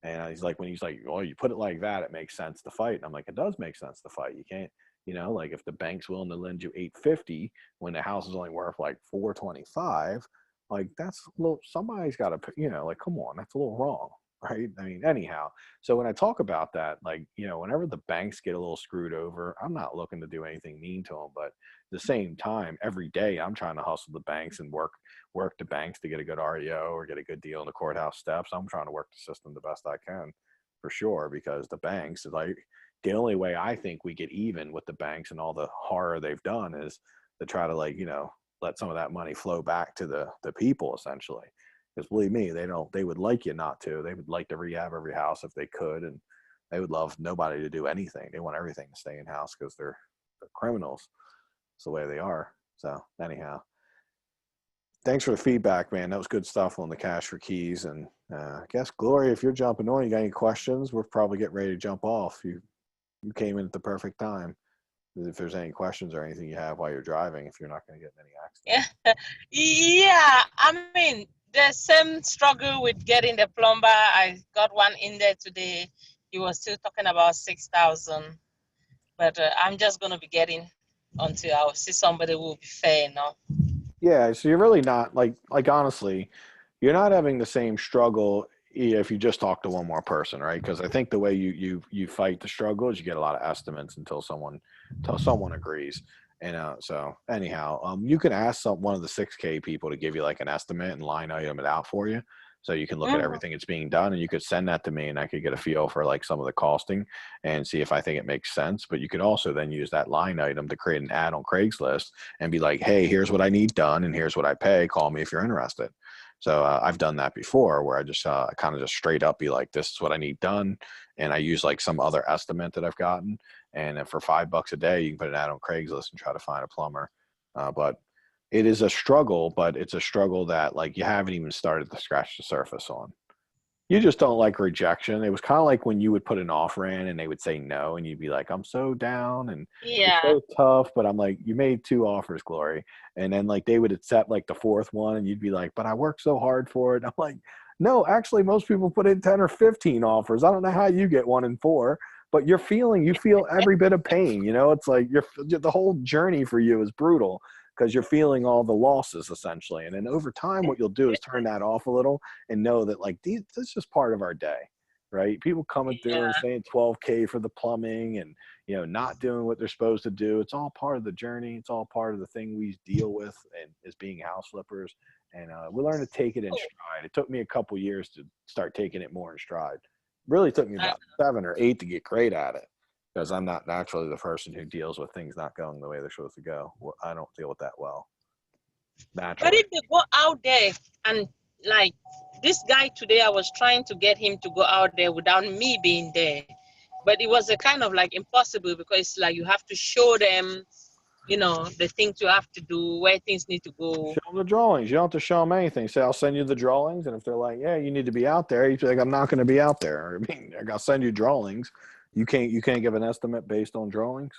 And he's like, well, you put it like that, it makes sense to fight. And I'm like, it does make sense to fight. You can't, like if the bank's willing to lend you $850 when the house is only worth like $425, like that's a little, somebody's got to, like, come on, that's a little wrong, right? I mean, anyhow, so when I talk about that, like, whenever the banks get a little screwed over, I'm not looking to do anything mean to them, but at the same time, every day I'm trying to hustle the banks and work the banks to get a good REO or get a good deal in the courthouse steps. I'm trying to work the system the best I can, for sure, because the banks, like, the only way I think we get even with the banks and all the horror they've done is to try to, like, let some of that money flow back to the people, essentially. Because believe me, they would like you not to. They would like to rehab every house if they could, and they would love nobody to do anything. They want everything to stay in house because they're criminals. It's the way they are. So anyhow, thanks for the feedback, man. That was good stuff on the cash for keys. And I guess, Gloria, if you're jumping on, you got any questions? We're probably getting ready to jump off. You came in at the perfect time. If there's any questions or anything you have while you're driving, if you're not going to get in any accidents. Yeah, I mean, the same struggle with getting the plumber. I got one in there today. He was still talking about 6,000, but I'm just going to be getting until I'll see somebody who will be fair enough. Yeah, so you're really not, like honestly, you're not having the same struggle if you just talk to one more person, right? Because I think the way you fight the struggle is you get a lot of estimates until someone agrees. And so anyhow, you can ask one of the 6K people to give you like an estimate and line item it out for you, so you can look at everything that's being done, and you could send that to me, and I could get a feel for like some of the costing and see if I think it makes sense. But you could also then use that line item to create an ad on Craigslist and be like, hey, here's what I need done, and here's what I pay. Call me if you're interested. So I've done that before, where I just kind of just straight up be like, this is what I need done, and I use like some other estimate that I've gotten, and then for $5 a day, you can put an ad on Craigslist and try to find a plumber. But it is a struggle, but it's a struggle that like you haven't even started to scratch the surface on. You just don't like rejection. It was kind of like when you would put an offer in and they would say no, and you'd be like, I'm so down and it's so tough. But I'm like, you made 2 offers, Glory. And then like they would accept like the 4th one, and you'd be like, but I worked so hard for it. I'm like, no, actually most people put in 10 or 15 offers. I don't know how you get 1 and 4, but you feel every bit of pain. It's like the whole journey for you is brutal, because you're feeling all the losses essentially. And then over time, what you'll do is turn that off a little and know that like this is just part of our day, right? People coming through and saying 12K for the plumbing and, not doing what they're supposed to do. It's all part of the journey. It's all part of the thing we deal with and as being house flippers. And we learn to take it in stride. It took me a couple years to start taking it more in stride. Really took me about 7 or 8 to get great at it, because I'm not naturally the person who deals with things not going the way they're supposed to go. Well, I don't deal with that well, naturally. But if they go out there and like this guy today, I was trying to get him to go out there without me being there, but it was a kind of like impossible, because it's like you have to show them, the things you have to do, where things need to go. Show them the drawings. You don't have to show them anything. Say, I'll send you the drawings, and if they're like, yeah, you need to be out there, you like, I'm not going to be out there. I mean, I'll send you drawings. You can't give an estimate based on drawings.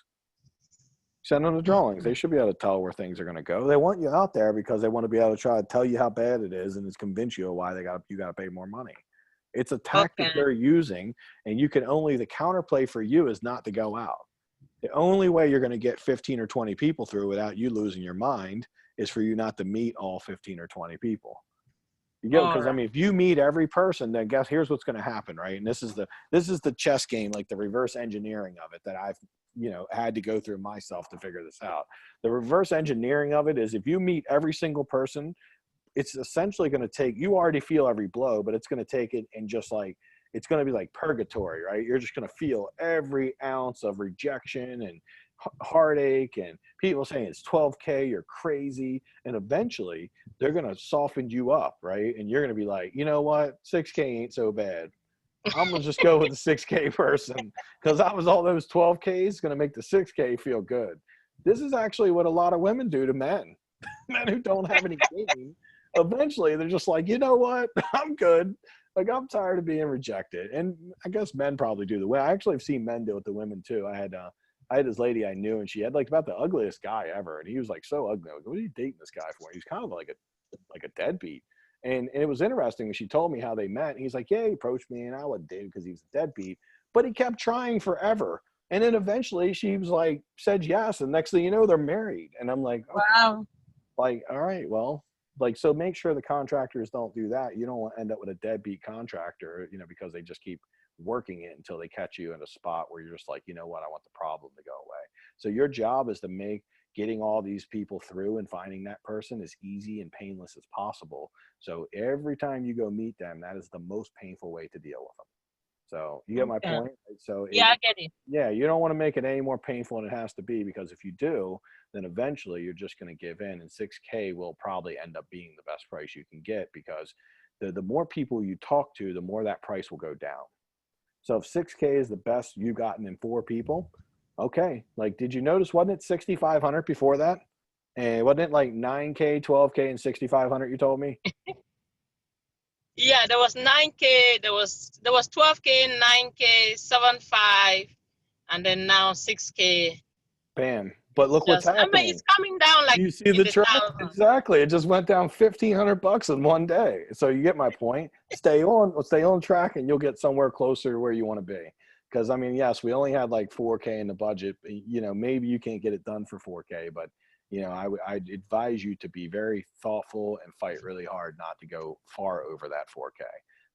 Send them the drawings. They should be able to tell where things are going to go. They want you out there because they want to be able to try to tell you how bad it is, and it's convince you of why you got to pay more money. It's a tactic they're using, and the counterplay for you is not to go out. The only way you're going to get 15 or 20 people through without you losing your mind is for you not to meet all 15 or 20 people. You get, because I mean, if you meet every person, then here's what's going to happen, right? And this is the chess game, like the reverse engineering of it that I've had to go through myself to figure this out. The reverse engineering of it is, if you meet every single person, it's essentially going to take, you already feel every blow, but it's going to take it and just like, it's going to be like purgatory, right? You're just going to feel every ounce of rejection and heartache and people saying it's 12K, you're crazy. And eventually they're going to soften you up, right? And you're going to be like, you know what? 6K ain't so bad. I'm going to just go with the 6K person, because that was all those 12Ks going to make the 6K feel good. This is actually what a lot of women do to men. men who don't have any game, eventually they're just like, you know what, I'm good. Like, I'm tired of being rejected. And I guess men probably do the way. I actually have seen men do it to women too. I had this lady I knew, and she had like about the ugliest guy ever, and he was like so ugly. Like, what are you dating this guy for? He's kind of like a deadbeat. And it was interesting when she told me how they met. He's like, yeah, he approached me, and I wouldn't date him because he was a deadbeat, but he kept trying forever. And then eventually she was like, said yes, and next thing you know, they're married. And I'm like, okay. Wow. Like, all right, well, like, so make sure the contractors don't do that. You don't want to end up with a deadbeat contractor, because they just keep working it until they catch you in a spot where you're just like, you know what, I want the problem to go away. So your job is to make getting all these people through and finding that person as easy and painless as possible. So every time you go meet them, that is the most painful way to deal with them. So you get my Okay. point? So Yeah, I get it. yeah, you don't want to make it any more painful than it has to be, because if you do, then eventually you're just going to give in, and 6K will probably end up being the best price you can get, because the more people you talk to, the more that price will go down. So if 6K is the best you've gotten in 4 people, okay. Like, did you notice, wasn't it 6,500 before that? And wasn't it like 9K, 12K, and 6,500 you told me? Yeah, there was 9K, there was 12K, 9K, 7.5, and then now 6K. Bam. But It's look what's just, I mean, happening. it's coming down like You see in the the trend? thousands. Exactly. It just went down $1,500 in one day. So you get my point. Stay on track, and you'll get somewhere closer to where you want to be. Because I mean, yes, we only had like 4K in the budget. Maybe you can't get it done for 4K, but I'd advise you to be very thoughtful and fight really hard not to go far over that 4K,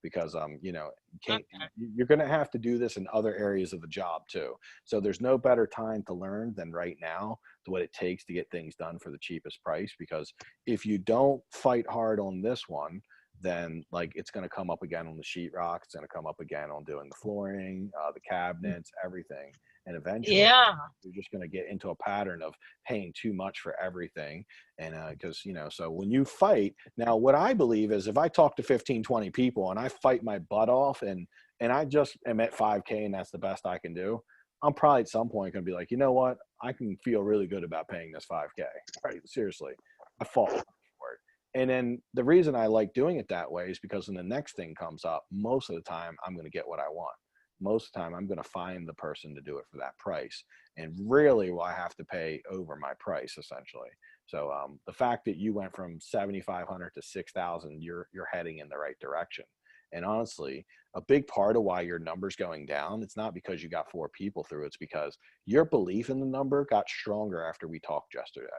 because Okay. you're going to have to do this in other areas of the job too. So there's no better time to learn than right now, to what it takes to get things done for the cheapest price. Because if you don't fight hard on this one, then like it's going to come up again on the sheetrock. It's going to come up again on doing the flooring, the cabinets, everything. And eventually Yeah. you're just going to get into a pattern of paying too much for everything. And because, so when you fight now, what I believe is, if I talk to 15, 20 people and I fight my butt off, and I just am at 5K and that's the best I can do, I'm probably at some point going to be like, you know what, I can feel really good about paying this 5K. Right? Seriously, I fought for it. And then the reason I like doing it that way is because when the next thing comes up, most of the time I'm going to get what I want. Most of the time I'm going to find the person to do it for that price. And really, will I have to pay over my price, essentially. So the fact that you went from 7,500 to 6,000, you're heading in the right direction. And honestly, a big part of why your number's going down, it's not because you got 4 people through. It's because your belief in the number got stronger after we talked yesterday.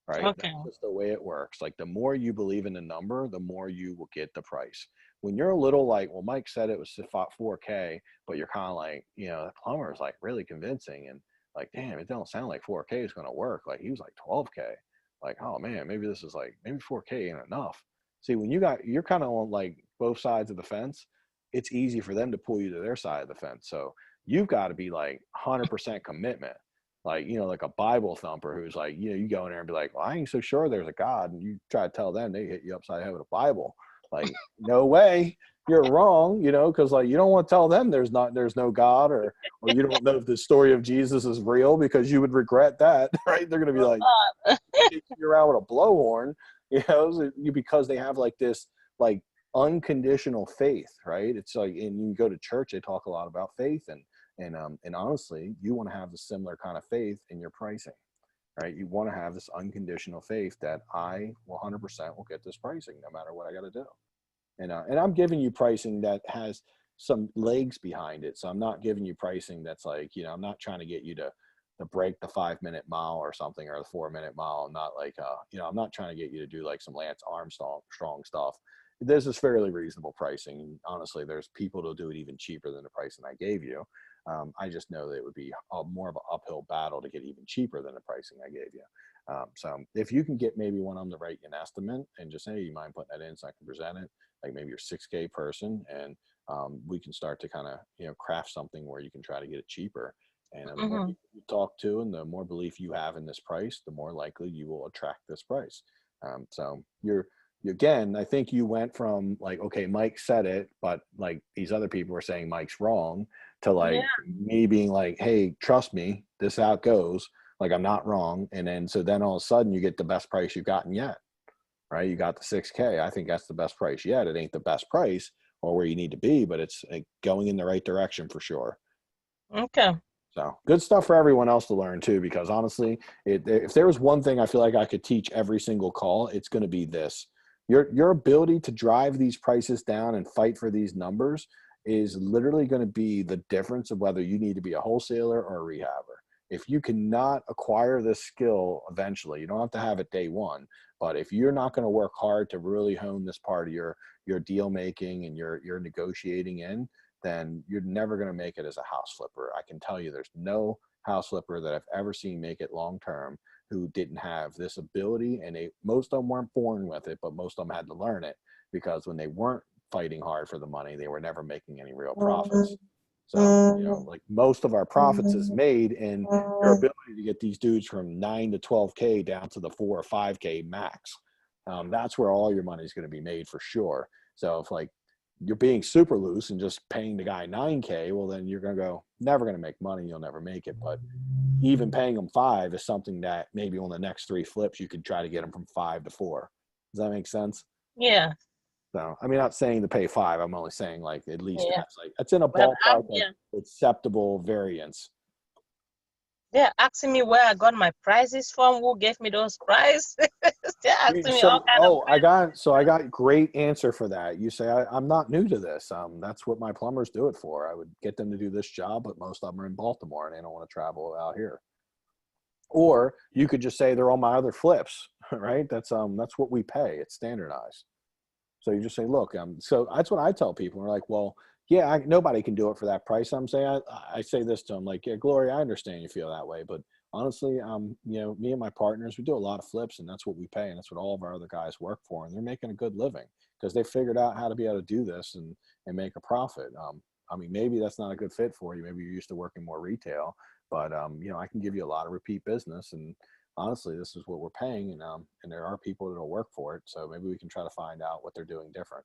Right? Okay. That's just the way it works. Like, the more you believe in the number, the more you will get the price. When you're a little like, well, Mike said it was 4K, but you're kind of like, the plumber is like really convincing, and like, damn, it don't sound like 4K is going to work. Like, he was like 12K. Like, oh man, maybe 4K ain't enough. See, when you're kind of on like both sides of the fence, it's easy for them to pull you to their side of the fence. So you've got to be like 100% commitment. Like, like a Bible thumper who's like, you go in there and be like, well, I ain't so sure there's a God. And you try to tell them, they hit you upside the head with a Bible. Like, no way, you're wrong, because like, you don't want to tell them there's no God, or you don't know if the story of Jesus is real, because you would regret that, right? They're going to be like, you're out with a blowhorn, because they have like this, like, unconditional faith, right? It's like, and you go to church, they talk a lot about faith, and honestly, you want to have the similar kind of faith in your pricing, right? You want to have this unconditional faith that I 100% will get this pricing no matter what I got to do. And I'm giving you pricing that has some legs behind it. So I'm not giving you pricing that's like, I'm not trying to get you to break the 5-minute mile or something, or the 4-minute mile. I'm not like, I'm not trying to get you to do like some Lance Armstrong stuff. This is fairly reasonable pricing. Honestly, there's people to do it even cheaper than the pricing I gave you. I just know that it would be more of an uphill battle to get even cheaper than the pricing I gave you. So if you can get maybe one of them to write you an estimate and just say, hey, you mind putting that in so I can present it, like maybe your 6K person, and we can start to kind of, craft something where you can try to get it cheaper. And the more people you talk to and the more belief you have in this price, the more likely you will attract this price. So again, I think you went from like, okay, Mike said it, but like these other people were saying Mike's wrong, to like me being like, hey, trust me, this is how it goes. Like, I'm not wrong. And then, so then all of a sudden you get the best price you've gotten yet, right? You got the 6K. I think that's the best price yet. It ain't the best price or where you need to be, but it's going in the right direction for sure. Okay. So good stuff for everyone else to learn too, because honestly, if there was one thing I feel like I could teach every single call, it's going to be this. Your ability to drive these prices down and fight for these numbers is literally going to be the difference of whether you need to be a wholesaler or a rehabber. If you cannot acquire this skill eventually, you don't have to have it day one, but if you're not going to work hard to really hone this part of your deal making and your negotiating in, then you're never going to make it as a house flipper. I can tell you there's no house flipper that I've ever seen make it long term who didn't have this ability, and most of them weren't born with it, but most of them had to learn it, because when they weren't fighting hard for the money, they were never making any real profits. So, you know, like most of our profits is made in your ability to get these dudes from 9 to 12K down to the 4 or 5K max. That's where all your money is going to be made for sure. So if like you're being super loose and just paying the guy 9K, well, then you're going to go, never going to make money. You'll never make it. But even paying them 5 is something that maybe on the next 3 flips, you could try to get them from 5 to 4. Does that make sense? Yeah. So, I mean, not saying to pay 5. I'm only saying like at least Yeah. that's like, it's in a Well, ballpark yeah. of acceptable variance. They're asking me where I got my prizes from, who gave me those prizes. They're asking me all kind of I got great answer for that. You say, I'm not new to this. That's what my plumbers do it for. I would get them to do this job, but most of them are in Baltimore and they don't want to travel out here. Or you could just say they're on my other flips, right? That's what we pay. It's standardized. So you just say, look, so that's what I tell people. We're like, well, yeah, nobody can do it for that price. I'm saying, I say this to them, like, yeah, Gloria, I understand you feel that way, but honestly, you know, me and my partners, we do a lot of flips, and that's what we pay, and that's what all of our other guys work for, and they're making a good living because they figured out how to be able to do this and make a profit. I mean, maybe that's not a good fit for you. Maybe you're used to working more retail, but you know, I can give you a lot of repeat business, and honestly, this is what we're paying, and there are people that'll work for it. So maybe we can try to find out what they're doing different.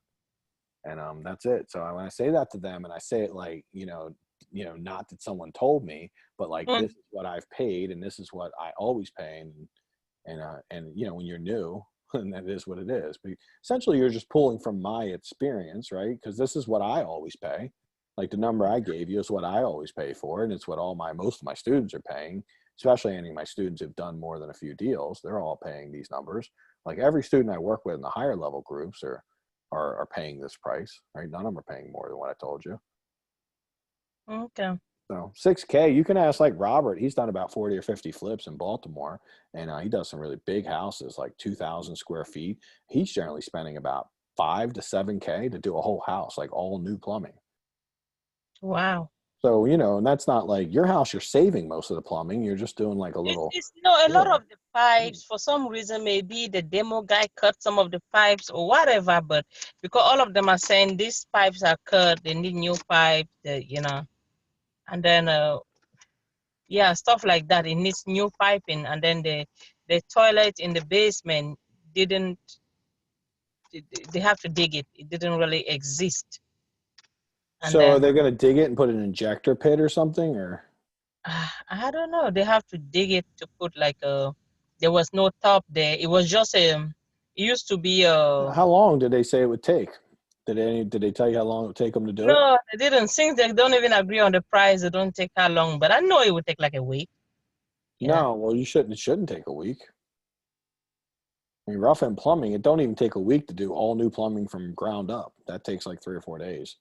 And that's it. So when I say that to them, and I say it like, you know, not that someone told me, but like, Mm. this is what I've paid, and this is what I always pay. And you know, when you're new, and that is what it is. But essentially, you're just pulling from my experience, right? Because this is what I always pay. Like the number I gave you is what I always pay for, and it's what most of my students are paying. Especially any of my students who've done more than a few deals, they're all paying these numbers. Like every student I work with in the higher level groups are paying this price, right? None of them are paying more than what I told you. Okay. So 6K, you can ask like Robert. He's done about 40 or 50 flips in Baltimore, and he does some really big houses, like 2,000 square feet. He's generally spending about 5 to 7K to do a whole house, like all new plumbing. Wow. So, you know, and that's not like your house, you're saving most of the plumbing. You're just doing like a little. It's you know, a lot Yeah. of the pipes, for some reason, maybe the demo guy cut some of the pipes or whatever, but because all of them are saying these pipes are cut, they need new pipes, you know, and then yeah, stuff like that. It needs new piping, and then the toilet in the basement didn't. They have to dig it. It didn't really exist, and So are then they going to dig it and put an injector pit or something, or? I don't know. They have to dig it to put like a. There was no top there. It was just a. It used to be a. How long did they say it would take? Did they tell you how long it would take them to do it? No, they didn't. Since they don't even agree on the price, they don't take how long. But I know it would take like a week. Yeah. No, well, it shouldn't take a week. I mean, rough end plumbing, it don't even take a week to do all new plumbing from ground up. That takes like 3 or 4 days.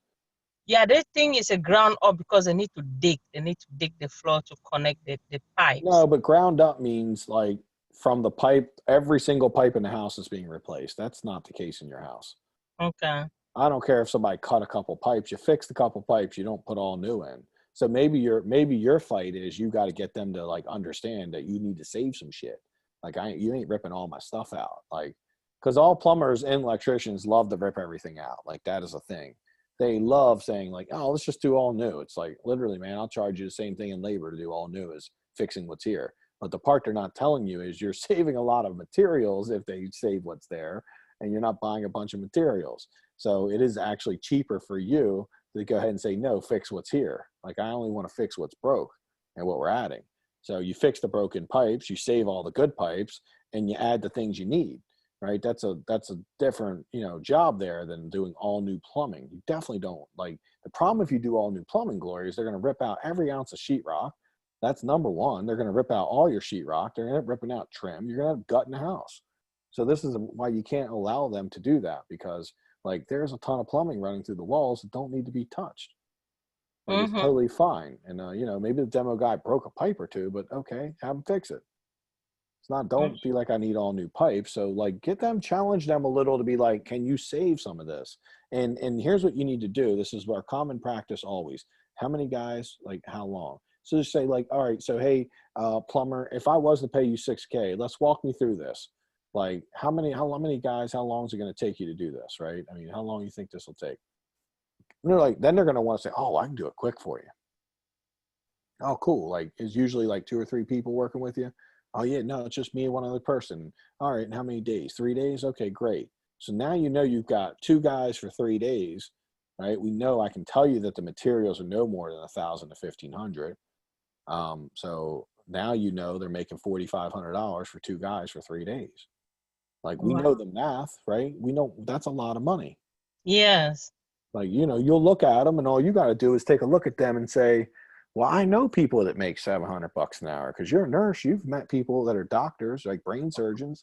Yeah, they think it's a ground up because they need to dig. They need to dig the floor to connect the pipes. No, but ground up means like from the pipe, every single pipe in the house is being replaced. That's not the case in your house. Okay. I don't care if somebody cut a couple pipes. You fix the couple pipes. You don't put all new in. So maybe your fight is you got to get them to like understand that you need to save some shit. Like you ain't ripping all my stuff out. Like, because all plumbers and electricians love to rip everything out. Like that is a thing. They love saying like, oh, let's just do all new. It's like literally, man, I'll charge you the same thing in labor to do all new as fixing what's here. But the part they're not telling you is you're saving a lot of materials if they save what's there, and you're not buying a bunch of materials. So it is actually cheaper for you to go ahead and say, no, fix what's here. Like I only want to fix what's broke and what we're adding. So you fix the broken pipes, you save all the good pipes, and you add the things you need, right? That's a different, job there than doing all new plumbing. You definitely don't like the problem if you do all new plumbing, Gloria, is they're going to rip out every ounce of sheetrock. That's number one. They're going to rip out all your sheetrock. They're going to ripping out trim. You're going to have gut in the house. So this is why you can't allow them to do that, because like there's a ton of plumbing running through the walls that don't need to be touched. Like it's totally fine. And, maybe the demo guy broke a pipe or two, but okay, have them fix it. It's not, don't be like, I need all new pipes. So like get them, challenge them a little to be like, can you save some of this? And here's what you need to do. This is our common practice always. How many guys, like how long? So just say like, all right, so hey, plumber, if I was to pay you $6K, let's walk me through this. Like how many guys, how long is it going to take you to do this? Right. I mean, how long do you think this will take? And they're like, then they're going to want to say, oh, I can do it quick for you. Oh, cool. Like is usually like 2 or 3 people working with you. Oh yeah, no, it's just me and one other person. All right. And how many days? 3 days. Okay, great. So now, you've got 2 guys for 3 days, right? We know, I can tell you that the materials are no more than 1,000 to 1,500. So now, they're making $4,500 for 2 guys for 3 days. Like we know the math, right? We know that's a lot of money. Yes. Like, you'll look at them and all you got to do is take a look at them and say, well, I know people that make $700 an hour because you're a nurse. You've met people that are doctors, like brain surgeons,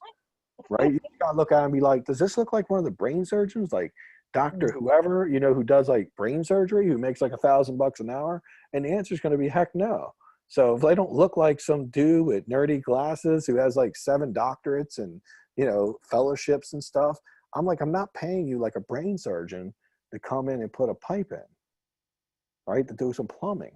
right? You got to look at them and be like, does this look like one of the brain surgeons? Like Dr. Whoever, who does like brain surgery, who makes like $1,000 an hour? And the answer is going to be heck no. So if they don't look like some dude with nerdy glasses who has like 7 doctorates and, fellowships and stuff, I'm like, I'm not paying you like a brain surgeon to come in and put a pipe in, right? To do some plumbing,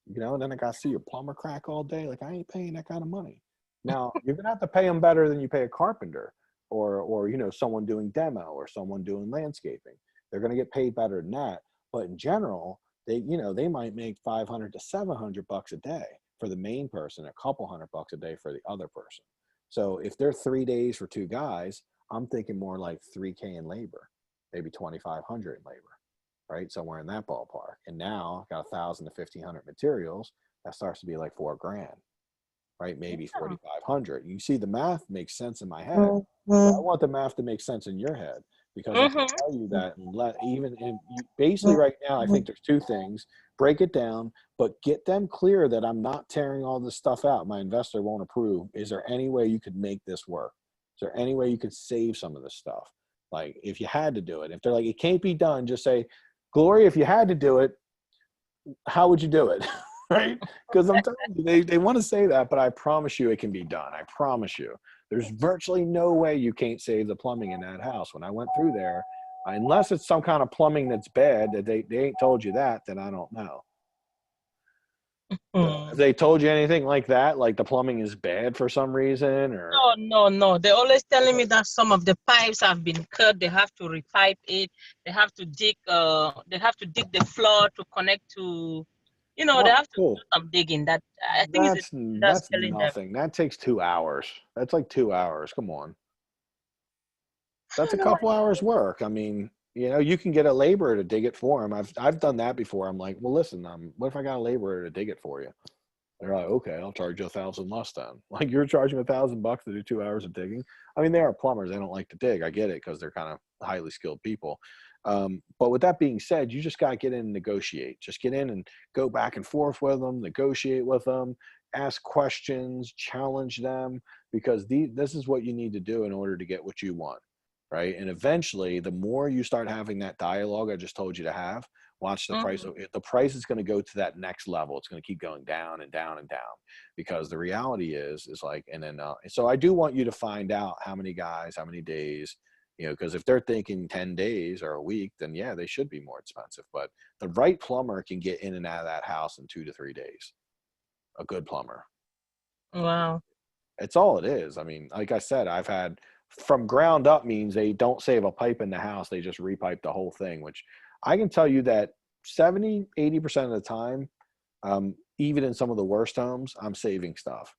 and then I got to see your plumber crack all day. Like I ain't paying that kind of money. Now you're going to have to pay them better than you pay a carpenter or, someone doing demo or someone doing landscaping. They're going to get paid better than that. But in general, they might make $500 to $700 a day for the main person, a couple $100 a day for the other person. So if they're 3 days for 2 guys, I'm thinking more like $3K in labor, maybe $2,500 in labor, right? Somewhere in that ballpark. And now I've got 1,000 to 1,500 materials. That starts to be like $4,000, right? Maybe 4,500. You see, the math makes sense in my head. But I want the math to make sense in your head, because I can tell you that, and basically right now, I think there's 2 things. Break it down, but get them clear that I'm not tearing all this stuff out. My investor won't approve. Is there any way you could make this work? Is there any way you could save some of this stuff? Like if you had to do it, if they're like, it can't be done, just say, Gloria, if you had to do it, how would you do it? Right? Because I'm telling you, they want to say that, but I promise you it can be done. I promise you. There's virtually no way you can't save the plumbing in that house. When I went through there, unless it's some kind of plumbing that's bad, that they ain't told you that, then I don't know. Have they told you anything like that? Like the plumbing is bad for some reason, or? No. They're always telling me that some of the pipes have been cut. They have to repipe it. They have to dig. They have to dig the floor to connect to. They have to do some digging. That I think that's nothing. That takes 2 hours. That's like 2 hours. Come on. That's a couple hours work. I mean, you can get a laborer to dig it for them. I've done that before. I'm like, well, listen, what if I got a laborer to dig it for you? They're like, okay, I'll charge you $1,000 less then. Like you're charging $1,000 to do 2 hours of digging. I mean, they are plumbers. They don't like to dig. I get it because they're kind of highly skilled people. But with that being said, you just got to get in and negotiate. Just get in and go back and forth with them, negotiate with them, ask questions, challenge them, because this is what you need to do in order to get what you want, right? And eventually, the more you start having that dialogue I just told you to have, watch the price. The price is going to go to that next level. It's going to keep going down and down and down, because the reality is like, and then, so I do want you to find out how many guys, how many days, because if they're thinking 10 days or a week, then yeah, they should be more expensive. But the right plumber can get in and out of that house in 2 to 3 days. A good plumber. Wow. It's all it is. I mean, like I said, I've had from ground up means they don't save a pipe in the house. They just repipe the whole thing, which I can tell you that 70, 80% of the time, even in some of the worst homes, I'm saving stuff.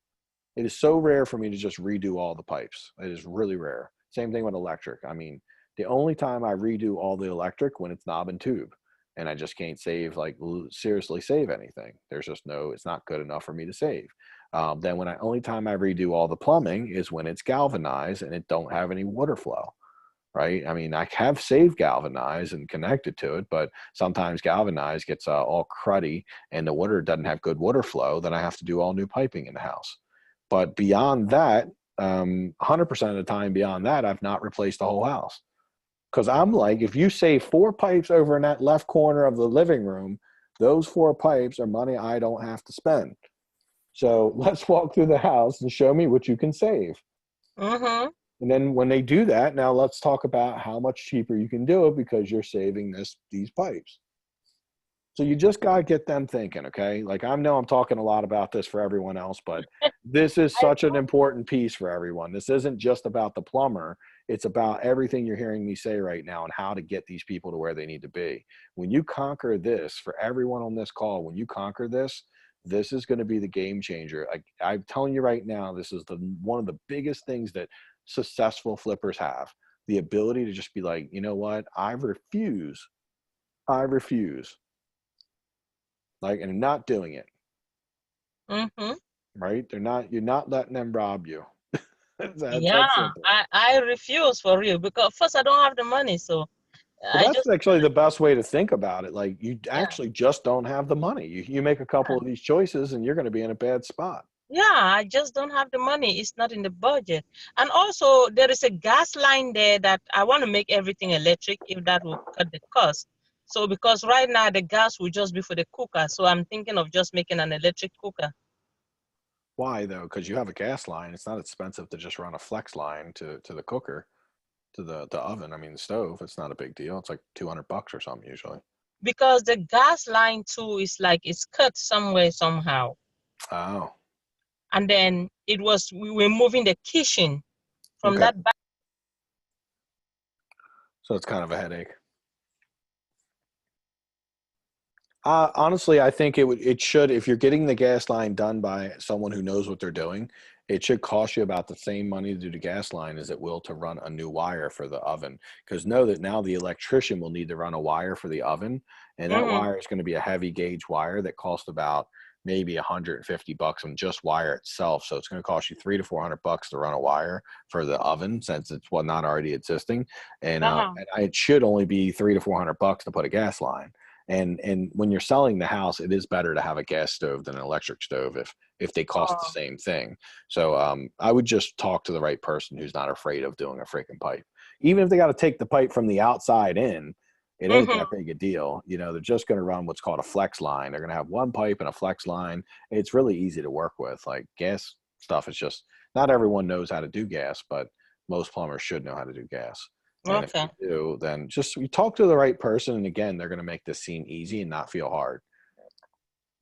It is so rare for me to just redo all the pipes. It is really rare. Same thing with electric. I mean, the only time I redo all the electric when it's knob and tube, and I just can't seriously save anything. There's just it's not good enough for me to save. Then when only time I redo all the plumbing is when it's galvanized and it don't have any water flow. Right? I mean, I have saved galvanized and connected to it, but sometimes galvanized gets all cruddy and the water doesn't have good water flow. Then I have to do all new piping in the house. But beyond that, 100% of the time beyond that, I've not replaced the whole house. Because I'm like, if you save 4 pipes over in that left corner of the living room, those 4 pipes are money I don't have to spend. So let's walk through the house and show me what you can save. Mm-hmm. And then when they do that, now let's talk about how much cheaper you can do it because you're saving these pipes. So you just got to get them thinking, okay? Like I know I'm talking a lot about this for everyone else, but this is such an important piece for everyone. This isn't just about the plumber. It's about everything you're hearing me say right now and how to get these people to where they need to be. When you conquer this, for everyone on this call, when you conquer this, this is going to be the game changer. I'm telling you right now, this is one of the biggest things that successful flippers have. The ability to just be like, you know what? I refuse. Like, and not doing it. Mm-hmm. Right? You're not letting them rob you. That's Yeah, simple. I refuse for real because first I don't have the money, so Well, I that's just actually the best way to think about it. Like you yeah. actually just don't have the money. You make a couple of these choices and you're going to be in a bad spot. Yeah, I just don't have the money. It's not in the budget. And also, there is a gas line there that I want to make everything electric if that will cut the cost. So, because right now the gas will just be for the cooker. So, I'm thinking of just making an electric cooker. Why though? Because you have a gas line. It's not expensive to just run a flex line to the cooker, to the oven. I mean, the stove. It's not a big deal. It's like $200 or something usually. Because the gas line too is like it's cut somewhere, somehow. Oh, And then we were moving the kitchen from okay. that back. So it's kind of a headache. Honestly, I think it should, if you're getting the gas line done by someone who knows what they're doing, it should cost you about the same money to do the gas line as it will to run a new wire for the oven. Because know that now the electrician will need to run a wire for the oven, and that Mm-hmm. wire is going to be a heavy gauge wire that costs about maybe $150 on just wire itself. So it's going to cost you $300 to $400 to run a wire for the oven since it's not already existing, and it should only be $300 to $400 to put a gas line. And when you're selling the house, it is better to have a gas stove than an electric stove if they cost the same thing. So I would just talk to the right person who's not afraid of doing a freaking pipe. Even if they got to take the pipe from the outside in, it ain't that big a deal. You know, they're just going to run what's called a flex line. They're going to have one pipe and a flex line. It's really easy to work with. Like gas stuff is just, not everyone knows how to do gas, but most plumbers should know how to do gas. And if Okay. you do, then just you talk to the right person. And again, they're going to make this seem easy and not feel hard.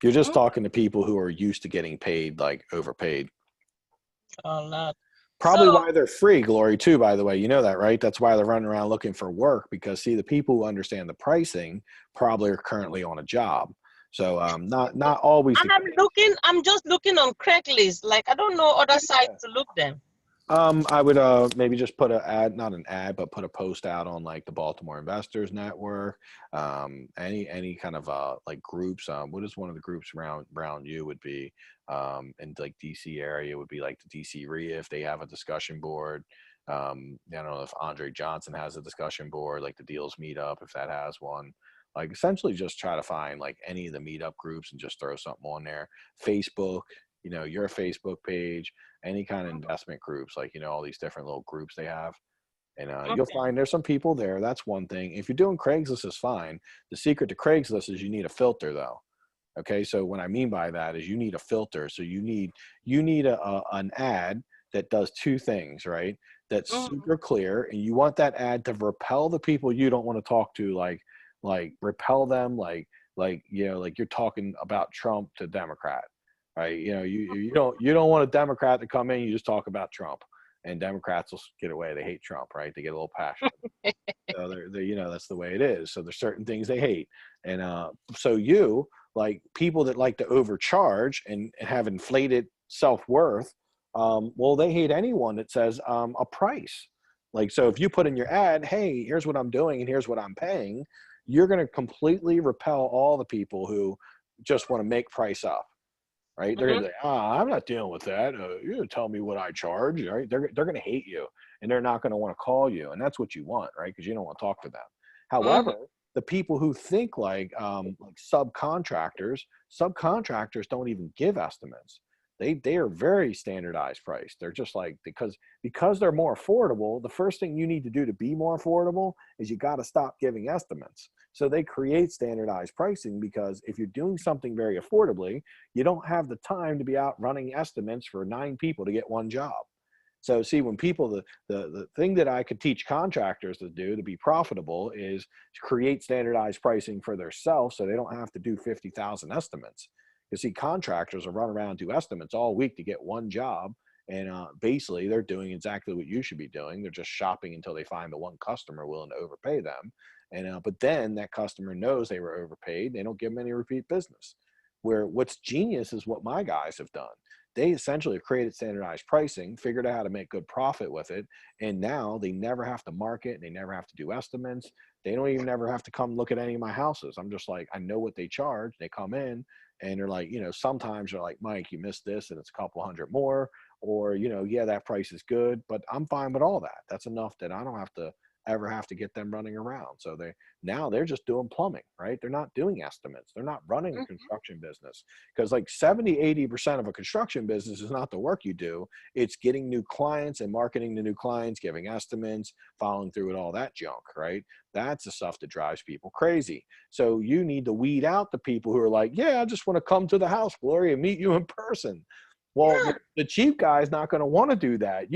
You're just talking to people who are used to getting paid, like overpaid. A lot. Probably So, why they're free, Glory, too, by the way. You know that, right? That's why they're running around looking for work because, see, the people who understand the pricing probably are currently on a job. So not always the and I'm just looking on Craigslist. Like, I don't know other case. sites to look them. I would maybe just put not an ad, but put a post out on like the Baltimore Investors Network, any kind of like groups. What is one of the groups around you would be in like DC area would be like the DC REIA if they have a discussion board. I don't know if Andre Johnson has a discussion board, like the Deals Meetup, if that has one. Like essentially just try to find like any of the meetup groups and just throw something on there. Facebook, your Facebook page, any kind of investment groups, like, all these different little groups they have. And you'll find there's some people there. That's one thing. If you're doing Craigslist, is fine. The secret to Craigslist is you need a filter though. Okay. So what I mean by that is you need a filter. So you need an ad that does two things, right? That's super clear. And you want that ad to repel the people you don't want to talk to, like repel them, like you're talking about Trump to Democrat. Right. You don't want a Democrat to come in. You just talk about Trump, and Democrats will get away. They hate Trump. Right. They get a little passionate. So they're that's the way it is. So there's certain things they hate. And so you like people that like to overcharge and have inflated self-worth. Well, they hate anyone that says a price. Like, so if you put in your ad, hey, here's what I'm doing and here's what I'm paying, you're going to completely repel all the people who just want to make price up. right? They're gonna say, I'm not dealing with that. You're gonna tell me what I charge, right? They're gonna hate you, and they're not gonna want to call you, and that's what you want, right? Because you don't want to talk to them. However, the people who think like subcontractors don't even give estimates. They are very standardized price. They're just like, because they're more affordable, the first thing you need to do to be more affordable is you got to stop giving estimates. So they create standardized pricing, because if you're doing something very affordably, you don't have the time to be out running estimates for 9 people to get one job. So see, when people, the thing that I could teach contractors to do to be profitable is to create standardized pricing for themselves, so they don't have to do 50,000 estimates. You see, contractors will run around and do estimates all week to get one job. And basically they're doing exactly what you should be doing. They're just shopping until they find the one customer willing to overpay them. And but then that customer knows they were overpaid. They don't give them any repeat business. Where what's genius is what my guys have done. They essentially have created standardized pricing, figured out how to make good profit with it, and now they never have to market. They never have to do estimates. They don't even ever have to come look at any of my houses. I'm just like, I know what they charge. They come in and they're like, sometimes they're like, Mike, you missed this and it's a couple hundred more, or, yeah, that price is good, but I'm fine with all that. That's enough that I don't have to ever have to get them running around. So they're just doing plumbing, right? They're not doing estimates. They're not running a construction business, because like 70-80% of a construction business is not the work you do. It's getting new clients and marketing to new clients, giving estimates, following through with all that junk, right? That's the stuff that drives people crazy. So you need to weed out the people who are like, yeah, I just want to come to the house, Gloria, and meet you in person. Well, the cheap guy is not going to want to do that.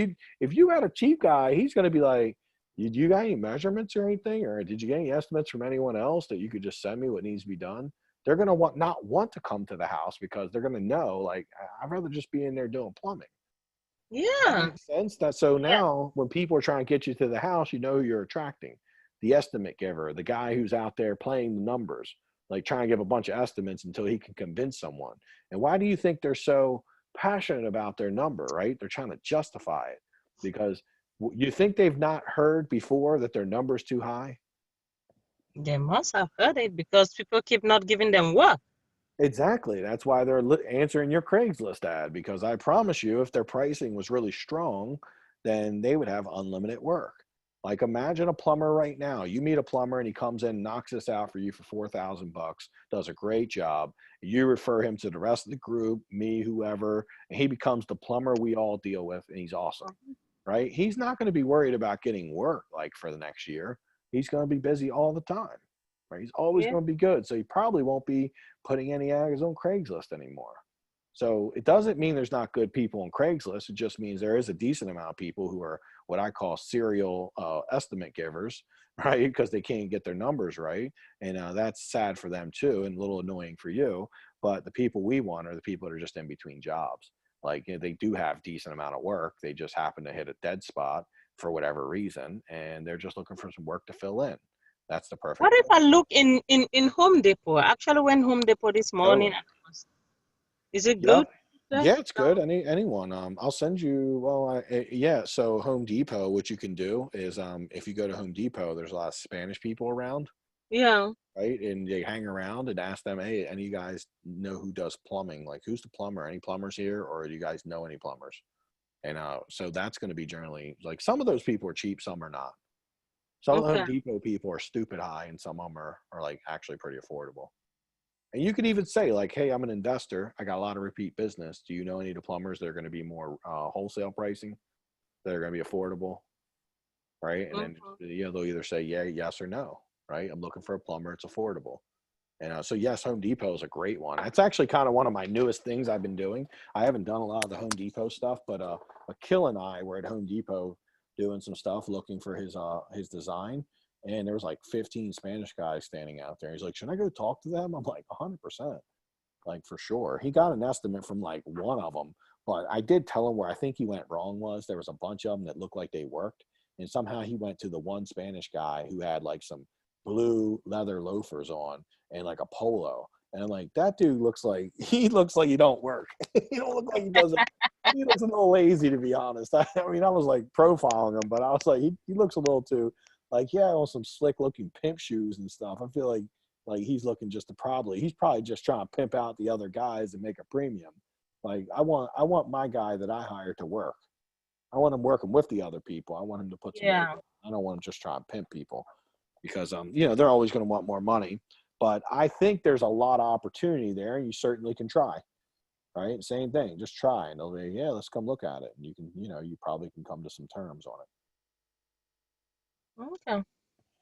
If you had a cheap guy, he's going to be like, you got any measurements or anything? Or did you get any estimates from anyone else that you could just send me what needs to be done? They're going to not want to come to the house, because they're going to know, like, I'd rather just be in there doing plumbing. Yeah. That makes sense. So now when people are trying to get you to the house, you know who you're attracting. The estimate giver, the guy who's out there playing the numbers, like trying to give a bunch of estimates until he can convince someone. And why do you think they're so passionate about their number, right? They're trying to justify it, because you think they've not heard before that their number's too high? They must have heard it, because people keep not giving them work. Exactly. That's why they're answering your Craigslist ad, because I promise you, if their pricing was really strong, then they would have unlimited work. Like, imagine a plumber right now. You meet a plumber and he comes in, knocks this out for you for $4,000, does a great job. You refer him to the rest of the group, me, whoever, and he becomes the plumber we all deal with, and he's awesome. Right? He's not going to be worried about getting work like for the next year. He's going to be busy all the time. Right? He's always going to be good. So he probably won't be putting any ads on Craigslist anymore. So it doesn't mean there's not good people on Craigslist. It just means there is a decent amount of people who are what I call serial estimate givers, right? Because they can't get their numbers right. And that's sad for them too, and a little annoying for you. But the people we want are the people that are just in between jobs. Like, they do have decent amount of work. They just happen to hit a dead spot for whatever reason, and they're just looking for some work to fill in. That's the perfect. What if I look in Home Depot? I actually went Home Depot this morning. Is it good? Yeah, it's good. Anyone. I'll send you. Well, yeah. So Home Depot, what you can do is, if you go to Home Depot, there's a lot of Spanish people around. Yeah. Right, and they hang around and ask them, hey, any of you guys know who does plumbing? Like, who's the plumber? Any plumbers here, or do you guys know any plumbers? And so that's going to be generally, like, some of those people are cheap, some are not. Some Home Depot people are stupid high, and some of them are like actually pretty affordable. And you can even say, like, hey, I'm an investor. I got a lot of repeat business. Do you know any of the plumbers that are going to be more wholesale pricing, that are going to be affordable? Right. And then they'll either say, yeah, yes, or no. Right. I'm looking for a plumber. It's affordable. And so, yes, Home Depot is a great one. It's actually kind of one of my newest things I've been doing. I haven't done a lot of the Home Depot stuff, but Akil and I were at Home Depot doing some stuff, looking for his design. And there was like 15 Spanish guys standing out there. He's like, should I go talk to them? I'm like, 100%. Like, for sure. He got an estimate from like one of them. But I did tell him where I think he went wrong was there was a bunch of them that looked like they worked. And somehow he went to the one Spanish guy who had like some blue leather loafers on and like a polo. And I'm like, that dude looks like he don't work. He don't look like he doesn't. He looks a little lazy, to be honest. I mean, I was like profiling him, but I was like, he looks a little too like, yeah, on some slick looking pimp shoes and stuff. I feel like he's looking just to he's probably just trying to pimp out the other guys and make a premium. Like I want my guy that I hire to work. I want him working with the other people. I want him to put some Yeah. work in. I don't want to just try and pimp people because you know, they're always going to want more money. But I think there's a lot of opportunity there, and you certainly can try. Right? Same thing. Just try, and they'll be, yeah, let's come look at it. And you can, you know, you probably can come to some terms on it. Okay.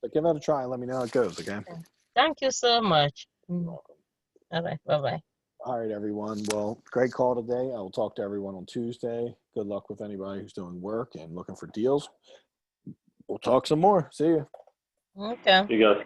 But give that a try and let me know how it goes. Okay. Thank you so much. You're welcome. All right. Bye-bye. All right, everyone. Well, great call today. I will talk to everyone on Tuesday. Good luck with anybody who's doing work and looking for deals. We'll talk some more. See you. Okay. You guys.